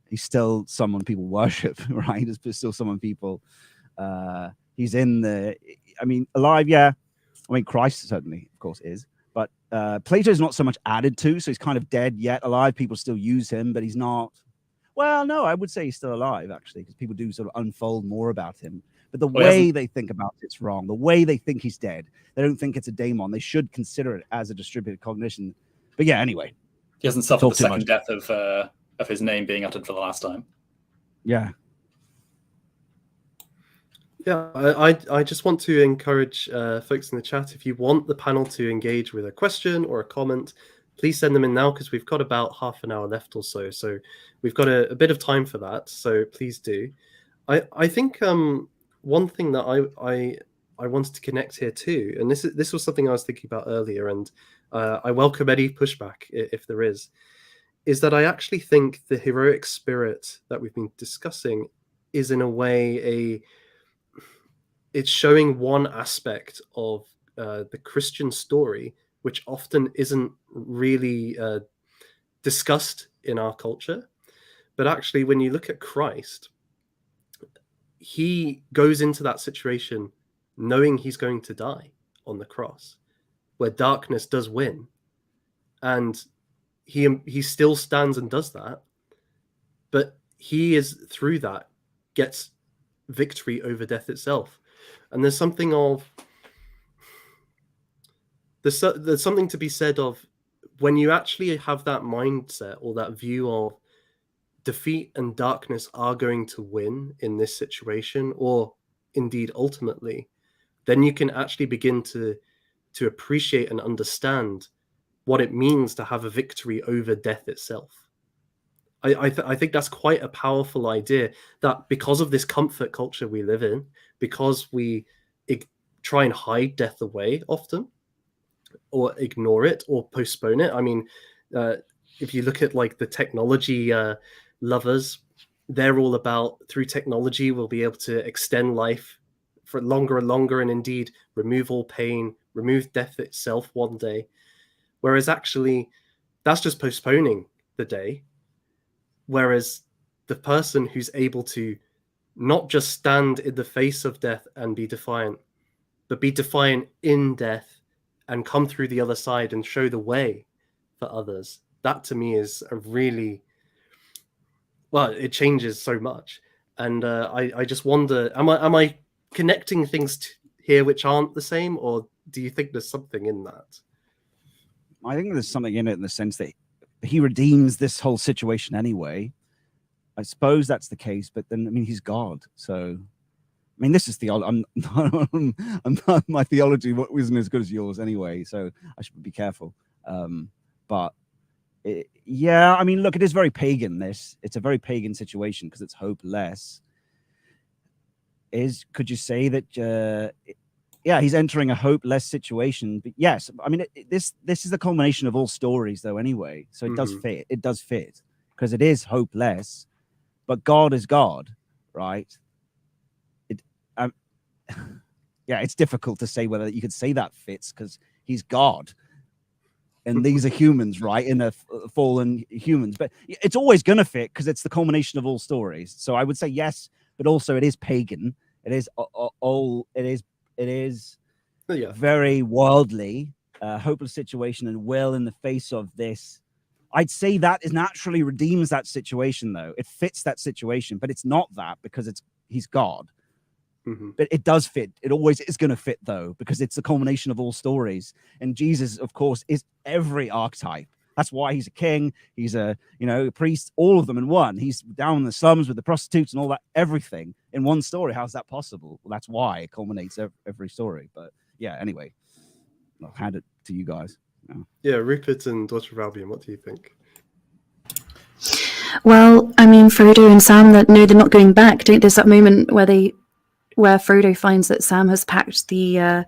He's still someone people worship, right? He's still someone people. He's alive. Yeah, Christ certainly, of course, is. But Plato's not so much added to, so he's kind of dead yet alive. People still use him, but he's not. Well, no, I would say he's still alive actually, because people do sort of unfold more about him. But the way they think about it's wrong. The way they think he's dead, they don't think it's a daemon. They should consider it as a distributed cognition. But yeah, anyway, he hasn't suffered the second death of his name being uttered for the last time. Yeah. Yeah, I just want to encourage folks in the chat, if you want the panel to engage with a question or a comment, please send them in now, because we've got about half an hour left or so. So we've got a bit of time for that. So please do. I think one thing that I wanted to connect here too, and this was something I was thinking about earlier, and I welcome any pushback if there is that I actually think the heroic spirit that we've been discussing is in a way it's showing one aspect of the Christian story, which often isn't really discussed in our culture. But actually, when you look at Christ, he goes into that situation knowing he's going to die on the cross, where darkness does win, and he still stands and does that, but he is through that gets victory over death itself. And there's something to be said of when you actually have that mindset or that view of defeat and darkness are going to win in this situation, or indeed ultimately, then you can actually begin to appreciate and understand what it means to have a victory over death itself. I think that's quite a powerful idea, that because of this comfort culture we live in, because we try and hide death away often, or ignore it, or postpone it. I mean, if you look at like the technology lovers, they're all about, through technology, we'll be able to extend life for longer and longer, and indeed remove all pain, remove death itself one day. Whereas actually, that's just postponing the day. Whereas the person who's able to not just stand in the face of death and be defiant, but be defiant in death and come through the other side and show the way for others, that to me is a really, well, it changes so much. And I just wonder, am I connecting things here which aren't the same, or do you think there's something in that? I think there's something in it in the sense that he redeems this whole situation anyway. I suppose that's the case, but then I mean he's God, so I mean this is theology. My theology isn't as good as yours anyway, so I should be careful. But yeah, I mean, look, it is very pagan. It's a very pagan situation because it's hopeless. Could you say that? Yeah, he's entering a hopeless situation. But yes, I mean, this is the culmination of all stories, though. Anyway, so it does fit. It does fit because it is hopeless, but God is God, right? Yeah, it's difficult to say whether you could say that fits because he's God, and these are humans, right? In a fallen humans, but it's always going to fit because it's the culmination of all stories. So I would say yes, but also it is pagan. It is all. It is very worldly, hopeless situation, and will in the face of this. I'd say that is naturally redeems that situation, though. It fits that situation, but it's not that because he's God. But it does fit. It always is going to fit, though, because it's the culmination of all stories. And Jesus, of course, is every archetype. That's why he's a king. He's a priest, all of them in one. He's down in the slums with the prostitutes and all that, everything in one story. How's that possible? Well, that's why it culminates every story. But yeah, anyway, I'll hand it to you guys. Yeah, Rupert and Daughter of Albion, what do you think? Well, I mean, Frodo and Sam, that no, they're not going back. There's that moment where Frodo finds that Sam has packed the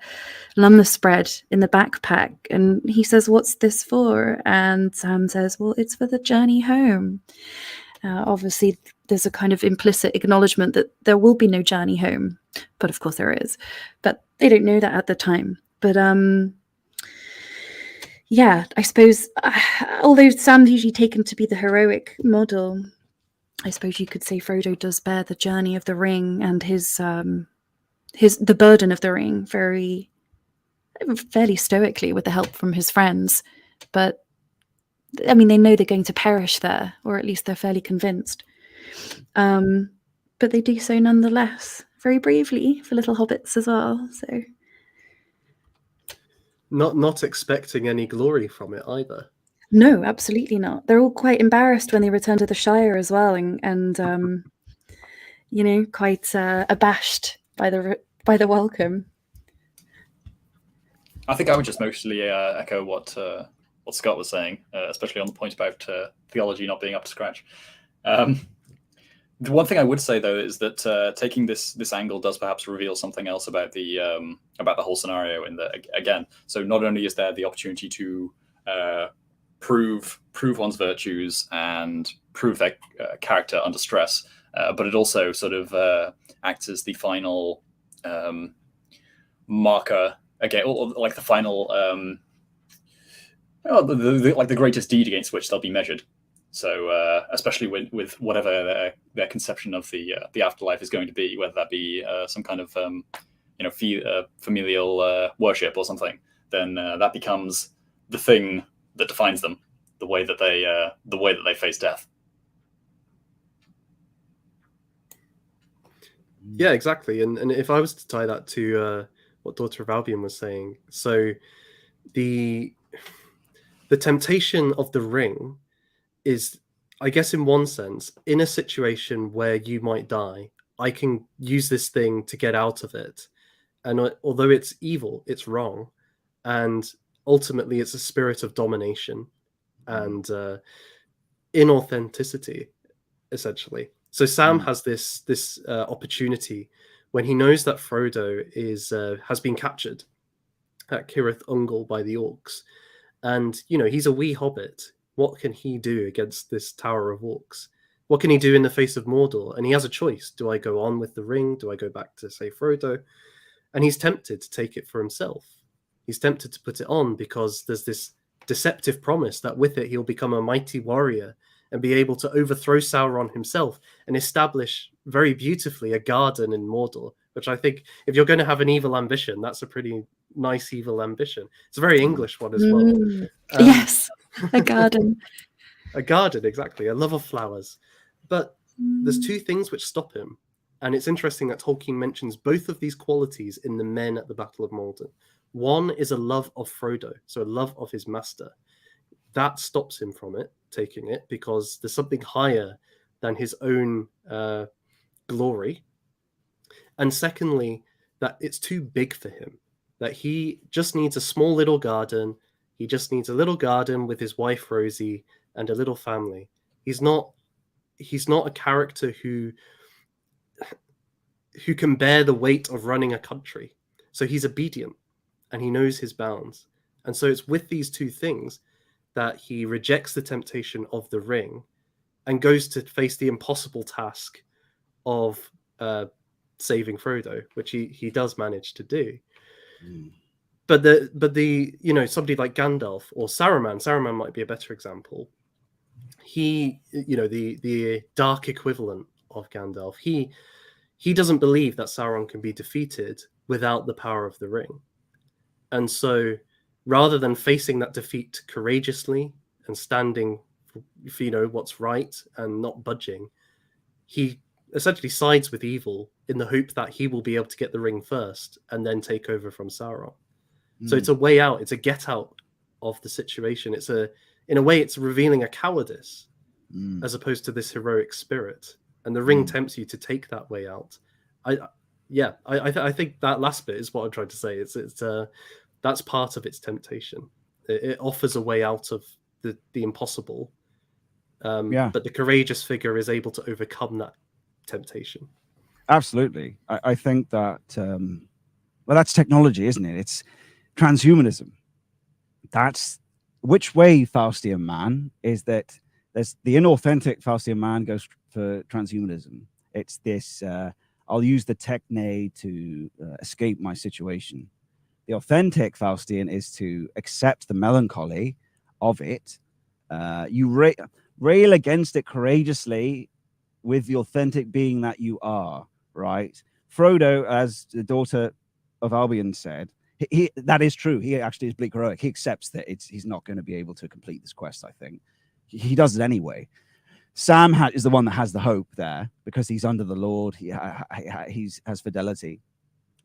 lumber spread in the backpack, and he says, "What's this for?" And Sam says, "Well, it's for the journey home." Obviously, there's a kind of implicit acknowledgement that there will be no journey home, but of course there is. But they don't know that at the time. But yeah, I suppose, although Sam's usually taken to be the heroic model, I suppose you could say Frodo does bear the journey of the ring and the burden of the ring fairly stoically with the help from his friends. But I mean, they know they're going to perish there, or at least they're fairly convinced. But they do so nonetheless, very bravely, for little hobbits as well. So not expecting any glory from it either. No, absolutely not. They're all quite embarrassed when they return to the Shire as well, and quite abashed by the welcome. I think I would just mostly echo what Scott was saying, especially on the point about theology not being up to scratch. The one thing I would say, though, is that taking this angle does perhaps reveal something else about the whole scenario. Again, so not only is there the opportunity to prove one's virtues and prove their character under stress, but it also sort of acts as the final marker, again, like the final, like the greatest deed against which they'll be measured. So especially with whatever their conception of the afterlife is going to be, whether that be some kind of familial worship or something, then that becomes the thing that defines them, the way that they face death. Yeah, exactly. And if I was to tie that to what Daughter of Albion was saying, so the temptation of the ring is, I guess, in one sense, in a situation where you might die, I can use this thing to get out of it. And although it's evil, it's wrong, and ultimately it's a spirit of domination and inauthenticity, essentially. So Sam has this opportunity when he knows that Frodo has been captured at Cirith Ungol by the orcs, and he's a wee hobbit. What can he do against this tower of orcs? What can he do in the face of Mordor? And he has a choice: do I go on with the ring? Do I go back to, say, Frodo? And he's tempted to take it for himself. He's tempted to put it on because there's this deceptive promise that with it he'll become a mighty warrior and be able to overthrow Sauron himself and establish very beautifully a garden in Mordor, which I think, if you're going to have an evil ambition, that's a pretty nice evil ambition. It's a very English one as well. Yes, a garden. A garden, exactly. A love of flowers. But there's two things which stop him. And it's interesting that Tolkien mentions both of these qualities in the men at the Battle of Mordor. One is a love of Frodo, so a love of his master. That stops him from taking it, because there's something higher than his own glory. And secondly, that it's too big for him, that he just needs a small little garden. He just needs a little garden with his wife Rosie and a little family. He's not a character who can bear the weight of running a country. So he's obedient and he knows his bounds. And so it's with these two things that he rejects the temptation of the ring and goes to face the impossible task of saving Frodo, which he does manage to do. But the somebody like Gandalf or Saruman might be a better example. He, the dark equivalent of Gandalf, he doesn't believe that Sauron can be defeated without the power of the ring. And so rather than facing that defeat courageously and standing for what's right and not budging, he essentially sides with evil in the hope that he will be able to get the ring first and then take over from Sauron. So it's a way out. It's a get out of the situation. In a way, it's revealing a cowardice as opposed to this heroic spirit. And the ring tempts you to take that way out. I think that last bit is what I'm trying to say. It's that's part of its temptation. It offers a way out of the impossible. But the courageous figure is able to overcome that temptation. Absolutely. I think that, that's technology, isn't it? It's transhumanism. That's which way Faustian man is that there's the inauthentic Faustian man goes for transhumanism. It's this, I'll use the techne to escape my situation. The authentic Faustian is to accept the melancholy of it. You rail against it courageously with the authentic being that you are, right? Frodo, as the Daughter of Albion said, he that is true. He actually is bleak heroic. He accepts that he's not going to be able to complete this quest, I think. He does it anyway. Sam is the one that has the hope there because he's under the Lord. He has fidelity.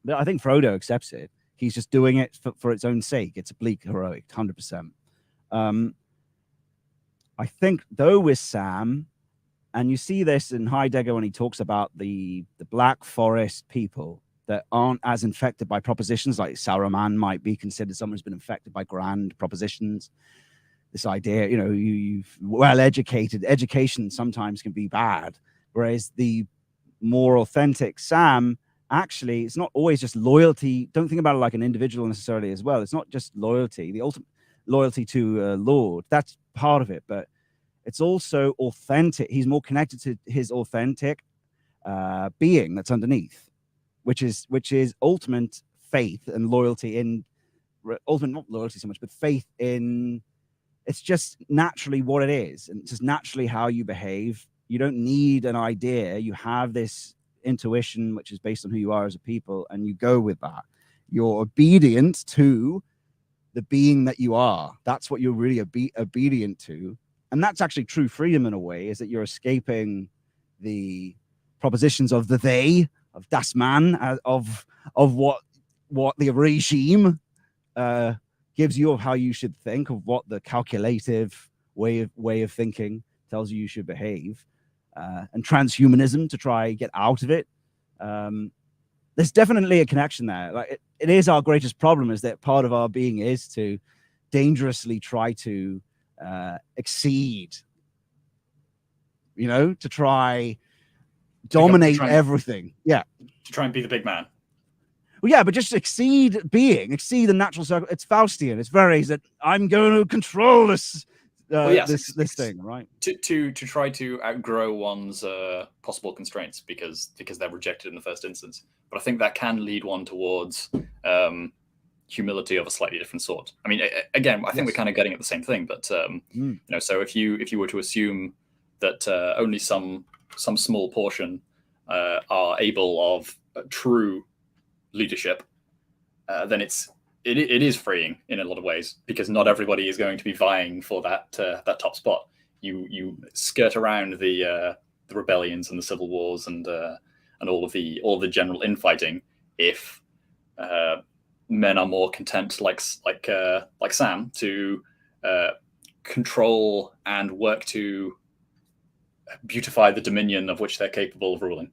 But I think Frodo accepts it. He's just doing it for its own sake. It's a bleak heroic, 100%. I think, though, with Sam, and you see this in Heidegger when he talks about the Black Forest people that aren't as infected by propositions, like Saruman might be considered someone who's been infected by grand propositions. This idea, you've well-educated. Education sometimes can be bad, whereas the more authentic Sam, actually, it's not always just loyalty. Don't think about it like an individual necessarily as well. It's not just loyalty, the ultimate loyalty to Lord. That's part of it, but it's also authentic. He's more connected to his authentic being that's underneath, which is ultimate faith and loyalty in ultimate, not loyalty so much, but faith in it's just naturally what it is, and it's just naturally how you behave. You don't need an idea. You have this intuition, which is based on who you are as a people, and you go with that. You're obedient to the being that you are. That's what you're really obedient to. And that's actually true freedom in a way, is that you're escaping the propositions of the they, of das Man, of what the regime gives you of how you should think, of what the calculative way of thinking tells you should behave, and transhumanism to try get out of it. There's definitely a connection there. Like it is our greatest problem, is that part of our being is to dangerously try to exceed, to try dominate everything. Yeah. To try and be the big man. Well, yeah, but just exceed the natural circle. It's Faustian. It's very that I'm going to control this this thing, right? To try to outgrow one's possible constraints because they're rejected in the first instance. But I think that can lead one towards humility of a slightly different sort. I mean, again, I think we're kind of getting at the same thing. But so if you were to assume that only some small portion are able of true leadership, then it is freeing in a lot of ways, because not everybody is going to be vying for that top spot. You skirt around the rebellions and the civil wars and all the general infighting if men are more content, like Sam, to control and work to beautify the dominion of which they're capable of ruling.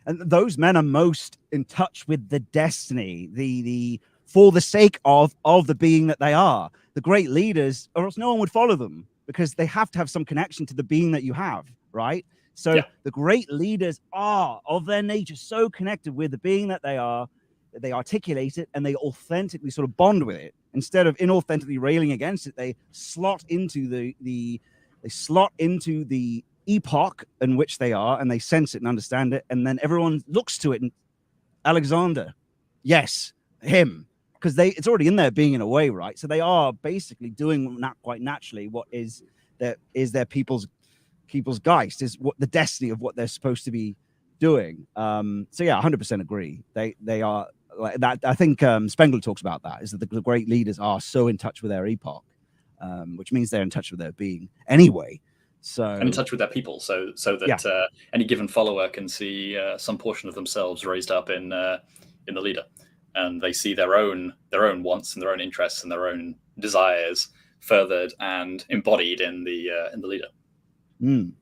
And those men are most in touch with the destiny, the for the sake of the being that they are. The great leaders, or else no one would follow them, because they have to have some connection to the being that you have, right? So the great leaders are of their nature so connected with the being that they are, that they articulate it and they authentically sort of bond with it. Instead of inauthentically railing against it, they slot into the epoch in which they are, and they sense it and understand it, and then everyone looks to it and Alexander, yes, him, because it's already in their being in a way, right? So they are basically doing quite naturally what is their people's geist, is what the destiny of what they're supposed to be doing. So yeah, 100% agree. They are like that. I think Spengler talks about that, is that the great leaders are so in touch with their epoch, which means they're in touch with their being anyway. So and in touch with their people, so that any given follower can see some portion of themselves raised up in the leader, and they see their own wants and their own interests and their own desires furthered and embodied in the leader. And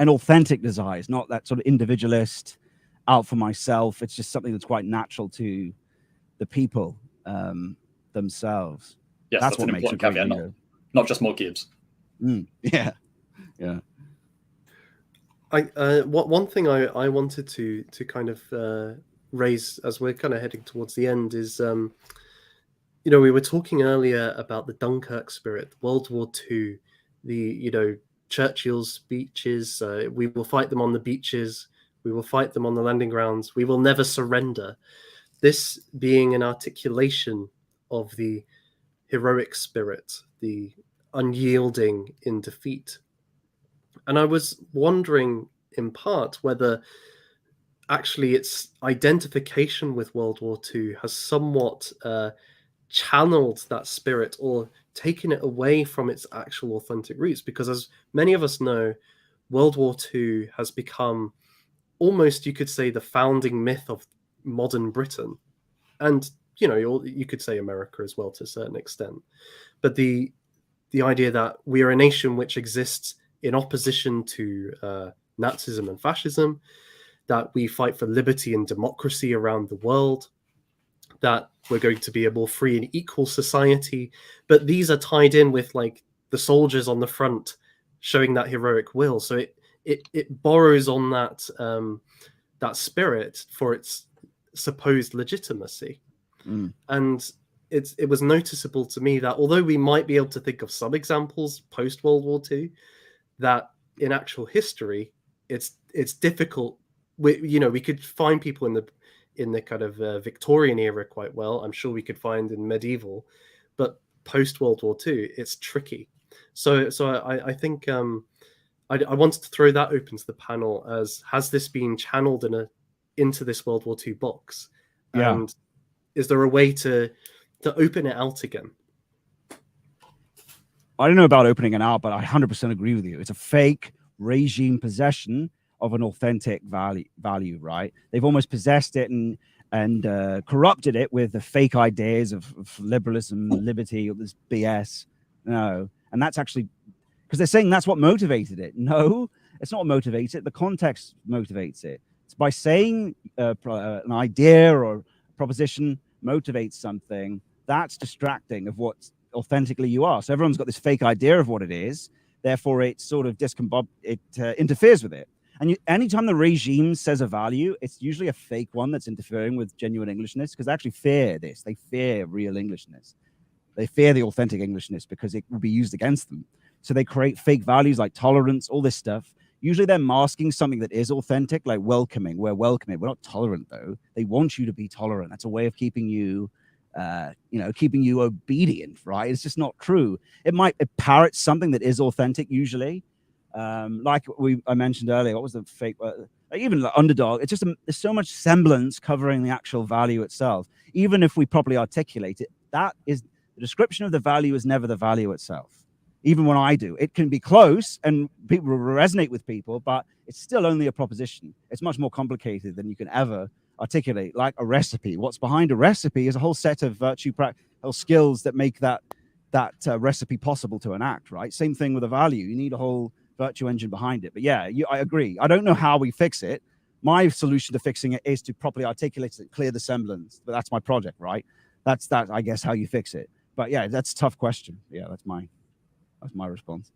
authentic desires, not that sort of individualist, out for myself. It's just something that's quite natural to the people themselves. Yes, that's what makes a great leader. Not just more Gibbs. Yeah. One thing I wanted to kind of raise as we're kind of heading towards the end is, we were talking earlier about the Dunkirk spirit, World War II, Churchill's speeches. We will fight them on the beaches. We will fight them on the landing grounds. We will never surrender. This being an articulation of the heroic spirit, the unyielding in defeat. And I was wondering in part whether actually its identification with World War II has somewhat channeled that spirit or taken it away from its actual authentic roots. Because as many of us know, World War II has become almost, you could say, the founding myth of modern Britain. And, you could say America as well to a certain extent. But the idea that we are a nation which exists in opposition to Nazism and fascism, that we fight for liberty and democracy around the world, that we're going to be a more free and equal society. But these are tied in with like the soldiers on the front showing that heroic will. So it borrows on that spirit for its supposed legitimacy. And it was noticeable to me that although we might be able to think of some examples post World War II, that in actual history, it's difficult. We could find people in the kind of Victorian era quite well. I'm sure we could find in medieval, but post World War II, it's tricky. So I think I wanted to throw that open to the panel as, has this been channeled into this World War II box? Yeah. And is there a way to open it out again? I don't know about opening it out, but I 100% agree with you. It's a fake regime possession of an authentic value, right? They've almost possessed it and corrupted it with the fake ideas of liberalism, liberty, or this BS. No, and that's actually because they're saying that's what motivated it. No, it's not what motivates it. The context motivates it. It's by saying an idea or proposition motivates something, that's distracting of what authentically you are. So everyone's got this fake idea of what it is. Therefore, it sort of interferes with it. And anytime the regime says a value, it's usually a fake one that's interfering with genuine Englishness, because they actually fear this. They fear real Englishness. They fear the authentic Englishness because it will be used against them. So they create fake values like tolerance, all this stuff. Usually they're masking something that is authentic, like welcoming. We're welcoming. We're not tolerant, though. They want you to be tolerant. That's a way of keeping you, keeping you obedient, right? It's just not true. It parrots something that is authentic usually. Like I mentioned earlier, what was the fake? Even the underdog. It's just there's so much semblance covering the actual value itself. Even if we properly articulate it, that is the description of the value is never the value itself. Even when I do, it can be close and people will resonate with people, but it's still only a proposition. It's much more complicated than you can ever articulate, like a recipe. What's behind a recipe is a whole set of virtue practical skills that make that recipe possible to enact, right? Same thing with a value. You need a whole virtue engine behind it. But yeah, I agree. I don't know how we fix it. My solution to fixing it is to properly articulate it, clear the semblance. But that's my project, right? That's I guess, how you fix it. But yeah, that's a tough question. Yeah, that's my response.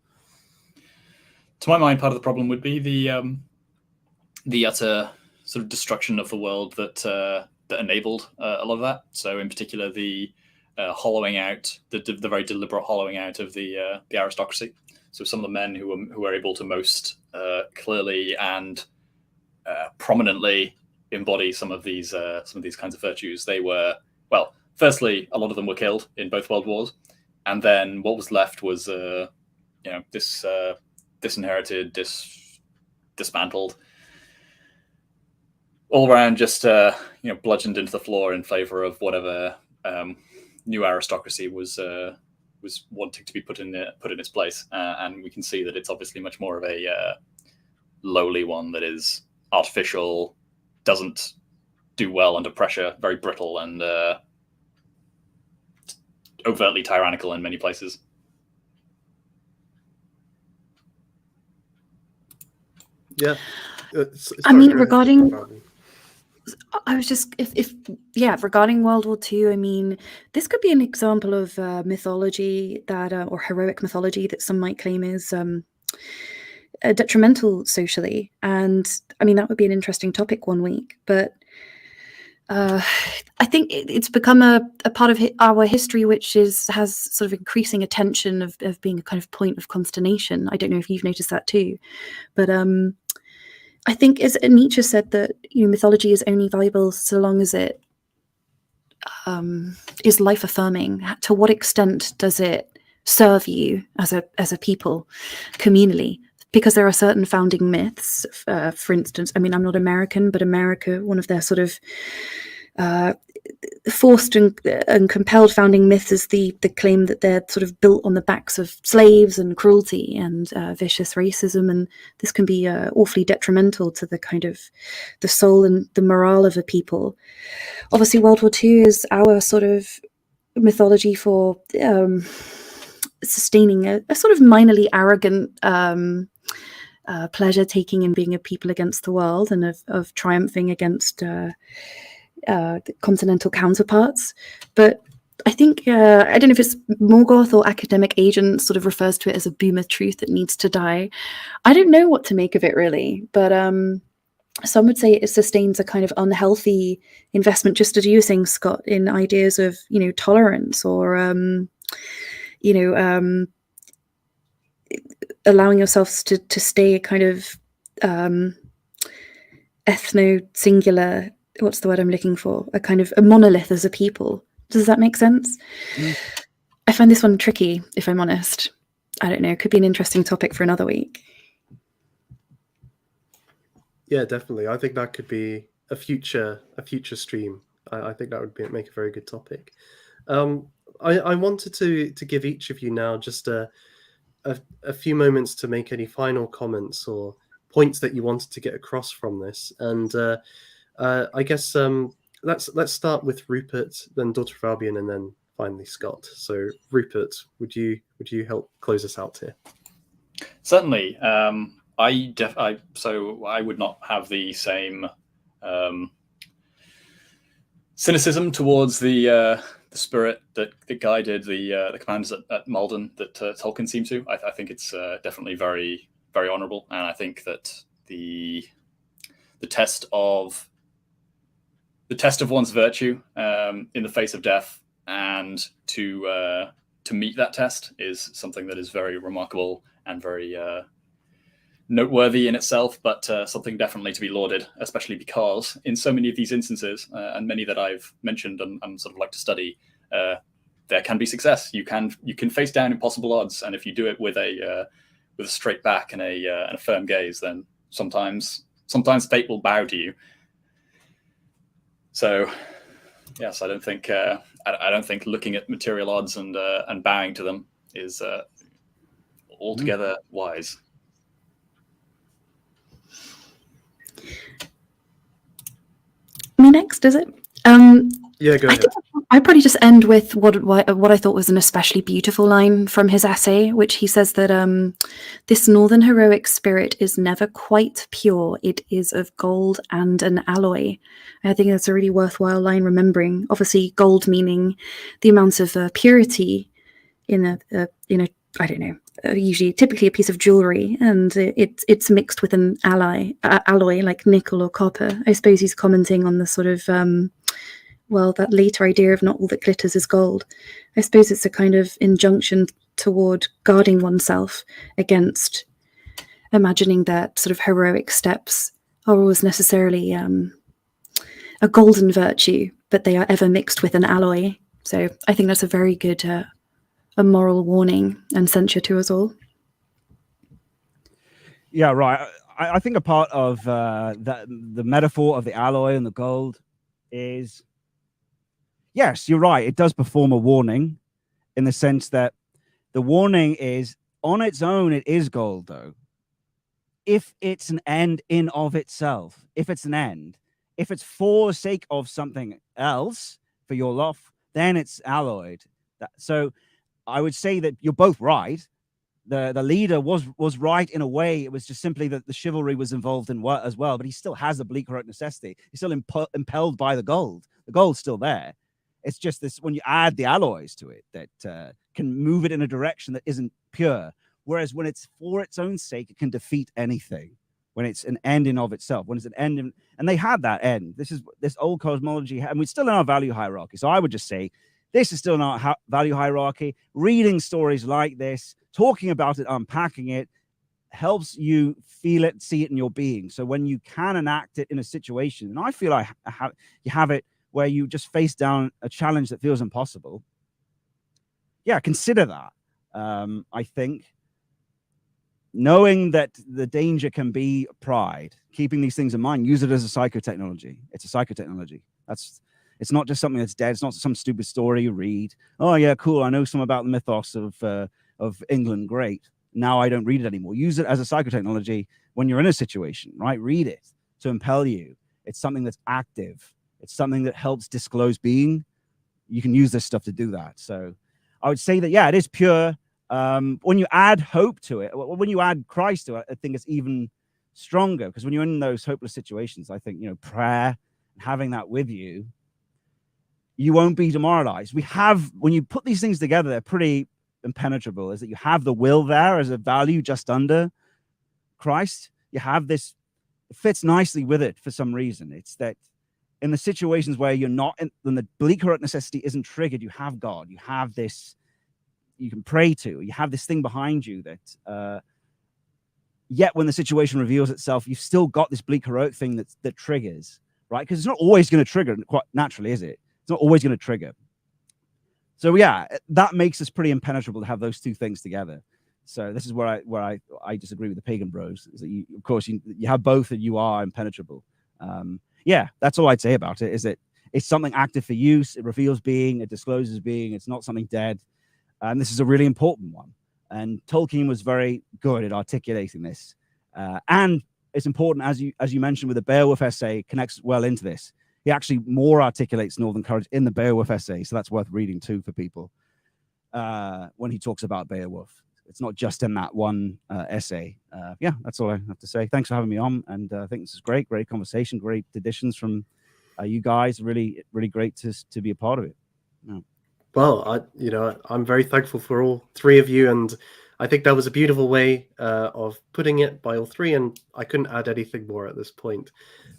To my mind, part of the problem would be the utter sort of destruction of the world that enabled a lot of that. So, in particular, the hollowing out, the very deliberate hollowing out of the aristocracy. So, some of the men who were able to most clearly and prominently embody some of these kinds of virtues, they were, well, firstly, a lot of them were killed in both world wars. And then what was left was, this disinherited, dismantled, all around just, bludgeoned into the floor in favor of whatever new aristocracy was wanting to be put in its place. And we can see that it's obviously much more of a lowly one that is artificial, doesn't do well under pressure, very brittle, and overtly tyrannical in many places. Yeah. I mean, regarding, I was just, regarding World War II, I mean, this could be an example of mythology that, or heroic mythology that some might claim is detrimental socially. And I mean, that would be an interesting topic one week, but I think it's become a part of our history, which has sort of increasing attention of being a kind of point of consternation. I don't know if you've noticed that too, but I think, as Nietzsche said, that mythology is only valuable so long as it is life affirming. To what extent does it serve you as a people, communally? Because there are certain founding myths, for instance, I mean, I'm not American, but America, one of their sort of forced and compelled founding myths is the claim that they're sort of built on the backs of slaves and cruelty and vicious racism. And this can be awfully detrimental to the kind of the soul and the morale of a people. Obviously, World War II is our sort of mythology for sustaining a sort of minorly arrogant pleasure taking in being a people against the world, and of triumphing against the continental counterparts. But I think, I don't know if it's Morgoth or academic agent sort of refers to it as a boomer truth that needs to die. I don't know what to make of it really, but some would say it sustains a kind of unhealthy investment, just as you were saying, Scott, in ideas of, tolerance or, allowing yourselves to stay a kind of ethno-singular, what's the word I'm looking for? A kind of a monolith as a people. Does that make sense? I find this one tricky, if I'm honest. I don't know. It could be an interesting topic for another week. Yeah, definitely. I think that could be a future stream. I think that would make a very good topic. I wanted to give each of you now just a few moments to make any final comments or points that you wanted to get across from this. And I guess let's start with Rupert, then Daughter of Albion, and then finally Scott. So Rupert, would you help close us out here? Certainly. So I would not have the same cynicism towards the spirit that guided the commanders at Malden that Tolkien seemed to. I think it's definitely very, very honourable, and I think that the test of one's virtue in the face of death and to meet that test is something that is very remarkable and very noteworthy in itself, but something definitely to be lauded, especially because in so many of these instances, and many that I've mentioned and sort of like to study, there can be success. You can face down impossible odds, and if you do it with a straight back and a firm gaze, then sometimes fate will bow to you. So, yes, I don't think looking at material odds and bowing to them is altogether wise. Me next, is it? Yeah, go ahead. I'd probably just end with what I thought was an especially beautiful line from his essay, which he says that this northern heroic spirit is never quite pure. It is of gold and an alloy. I think that's a really worthwhile line remembering. Obviously, gold meaning the amount of purity in a I don't know, typically a piece of jewelry, and it's mixed with an alloy like nickel or copper. I suppose he's commenting on the sort of that later idea of not all that glitters is gold. I suppose it's a kind of injunction toward guarding oneself against imagining that sort of heroic steps are always necessarily a golden virtue, but they are ever mixed with an alloy. So I think that's a very good a moral warning and censure to us all. Yeah, right. I think a part of the metaphor of the alloy and the gold is, yes, you're right. It does perform a warning in the sense that the warning is on its own, it is gold, though. If it's an end in of itself, if it's an end, if it's for the sake of something else, for your love, then it's alloyed. So I would say that you're both right. The leader was right in a way. It was just simply that the chivalry was involved in what as well, but he still has a bleak heroic necessity. He's still impelled by the gold. The gold's still there. It's just this, when you add the alloys to it, that can move it in a direction that isn't pure. Whereas when it's for its own sake, it can defeat anything. When it's an end in of itself, when it's an end in, and they had that end. This old cosmology, and we're still in our value hierarchy. So I would just say, this is still in our value hierarchy. Reading stories like this, talking about it, unpacking it, helps you feel it, see it in your being. So when you can enact it in a situation, and I feel like you have it where you just face down a challenge that feels impossible. Yeah, consider that. I think knowing that the danger can be pride, keeping these things in mind, use it as a psychotechnology. It's a psychotechnology. It's not just something that's dead. It's not some stupid story you read. Oh yeah, cool. I know some about the mythos of England. Great. Now I don't read it anymore. Use it as a psychotechnology when you're in a situation, right? Read it to impel you. It's something that's active. It's something that helps disclose being. You can use this stuff to do that. So I would say that, yeah, it is pure. When you add hope to it, when you add Christ to it, I think it's even stronger, because when you're in those hopeless situations, I think, prayer, having that with you, you won't be demoralized. When you put these things together, they're pretty impenetrable, is that you have the will there as a value just under Christ. You have this, it fits nicely with it for some reason. It's that in the situations where you're not, when the bleak heroic necessity isn't triggered, you have God, you have this, you can pray to, you have this thing behind you that, yet when the situation reveals itself, you've still got this bleak heroic thing that triggers, right? Because it's not always going to trigger quite naturally, is it? It's not always going to trigger. So yeah, that makes us pretty impenetrable to have those two things together. So this is where I disagree with the pagan bros. Is that you, of course, you have both, and you are impenetrable. Yeah, that's all I'd say about it. Is that it's something active for use. It reveals being. It discloses being. It's not something dead. And this is a really important one. And Tolkien was very good at articulating this. And it's important, as you mentioned with the Beowulf essay, connects well into this. He actually more articulates Northern Courage in the Beowulf essay, so that's worth reading too for people. When he talks about Beowulf, it's not just in that one essay. Yeah, that's all I have to say. Thanks for having me on, and I think this is great conversation, great additions from you guys. Really, really great to be a part of it. Yeah. Well, I'm very thankful for all three of you, and I think that was a beautiful way of putting it by all three, and I couldn't add anything more at this point.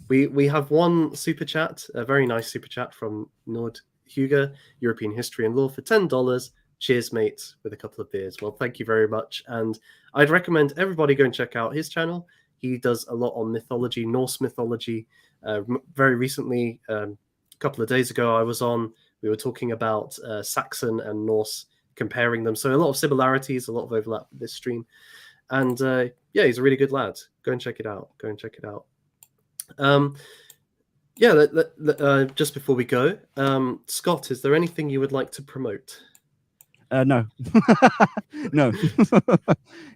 We have one super chat, a very nice super chat from Nord Hugo, European History and Law, for $10. Cheers, mate, with a couple of beers. Well, thank you very much, and I'd recommend everybody go and check out his channel. He does a lot on mythology, Norse mythology. Very recently, a couple of days ago, we were talking about Saxon and Norse, comparing them. So a lot of similarities, a lot of overlap with this stream. And yeah, he's a really good lad. Go and check it out. Yeah, just before we go, Scott, is there anything you would like to promote? No, no.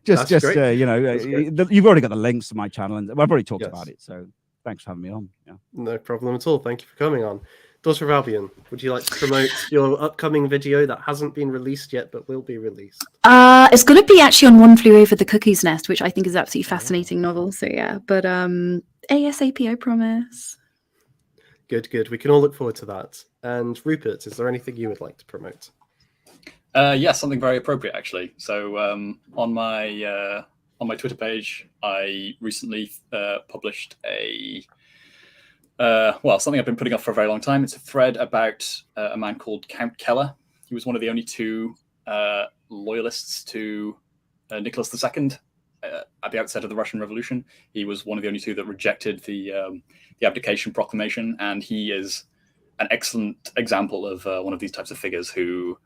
just you've already got the links to my channel, and I've already talked about it. So thanks for having me on. Yeah. No problem at all. Thank you for coming on. Daughter of Albion, would you like to promote your upcoming video that hasn't been released yet but will be released? It's going to be actually on One Flew Over the Cuckoo's Nest, which I think is an absolutely fascinating novel. So yeah, but ASAP, I promise. Good. We can all look forward to that. And Rupert, is there anything you would like to promote? Yeah, something very appropriate actually. So on my Twitter page, I recently published something I've been putting off for a very long time. It's a thread about a man called Count Keller. He was one of the only two loyalists to Nicholas II at the outset of the Russian Revolution. He was one of the only two that rejected the abdication proclamation, and he is an excellent example of one of these types of figures who,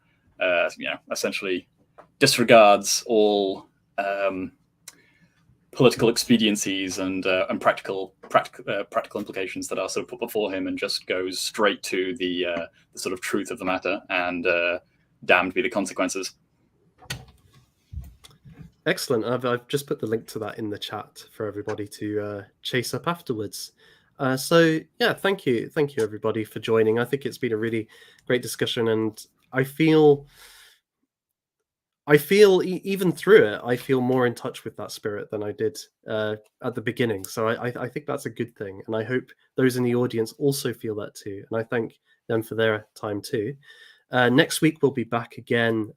essentially disregards all political expediencies and practical implications that are sort of put before him, and just goes straight to the sort of truth of the matter, and damned be the consequences. Excellent. I've just put the link to that in the chat for everybody to chase up afterwards. So yeah, thank you everybody for joining. I think it's been a really great discussion, and I feel even through it, I feel more in touch with that spirit than I did at the beginning. So I think that's a good thing, and I hope those in the audience also feel that too. And I thank them for their time too. Next week we'll be back again,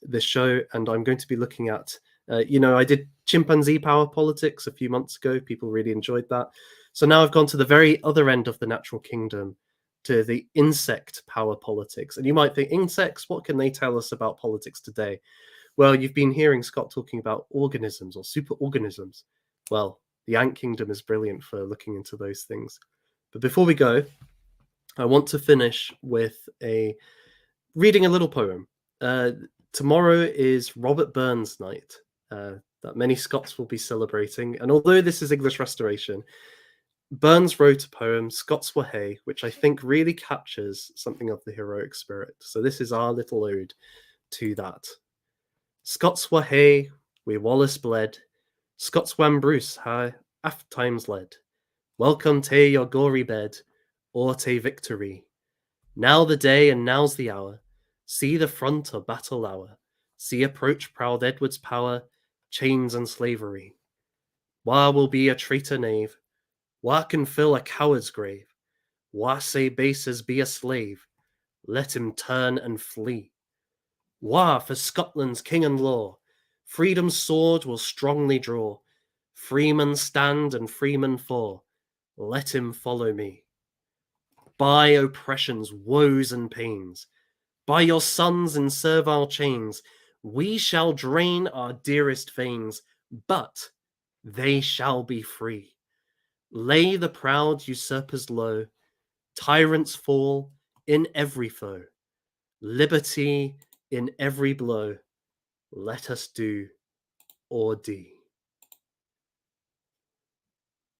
this show, and I'm going to be looking at, I did chimpanzee power politics a few months ago. People really enjoyed that. So now I've gone to the very other end of the natural kingdom, to the insect power politics. And you might think, insects, what can they tell us about politics today? Well, you've been hearing Scott talking about organisms or superorganisms. Well, the ant kingdom is brilliant for looking into those things. But before we go, I want to finish with reading a little poem. Tomorrow is Robert Burns night, that many Scots will be celebrating. And although this is English Restoration, Burns wrote a poem, Scots Wha Hae, which I think really captures something of the heroic spirit. So this is our little ode to that. Scots Wha Hae, we Wallace bled, Scots Whan Bruce ha aft times led. Welcome tae your gory bed, or tae victory. Now the day and now's the hour. See the front of battle hour. See approach proud Edward's power, chains and slavery. Wha will be a traitor knave? Wha can fill a coward's grave? Wha say base as be a slave? Let him turn and flee. Wha for Scotland's king and law, freedom's sword will strongly draw. Freemen stand and freemen fall. Let him follow me. By oppression's woes and pains, by your sons in servile chains, we shall drain our dearest veins, but they shall be free. Lay the proud usurpers low, tyrants fall in every foe. liberty in every blow. Let us do or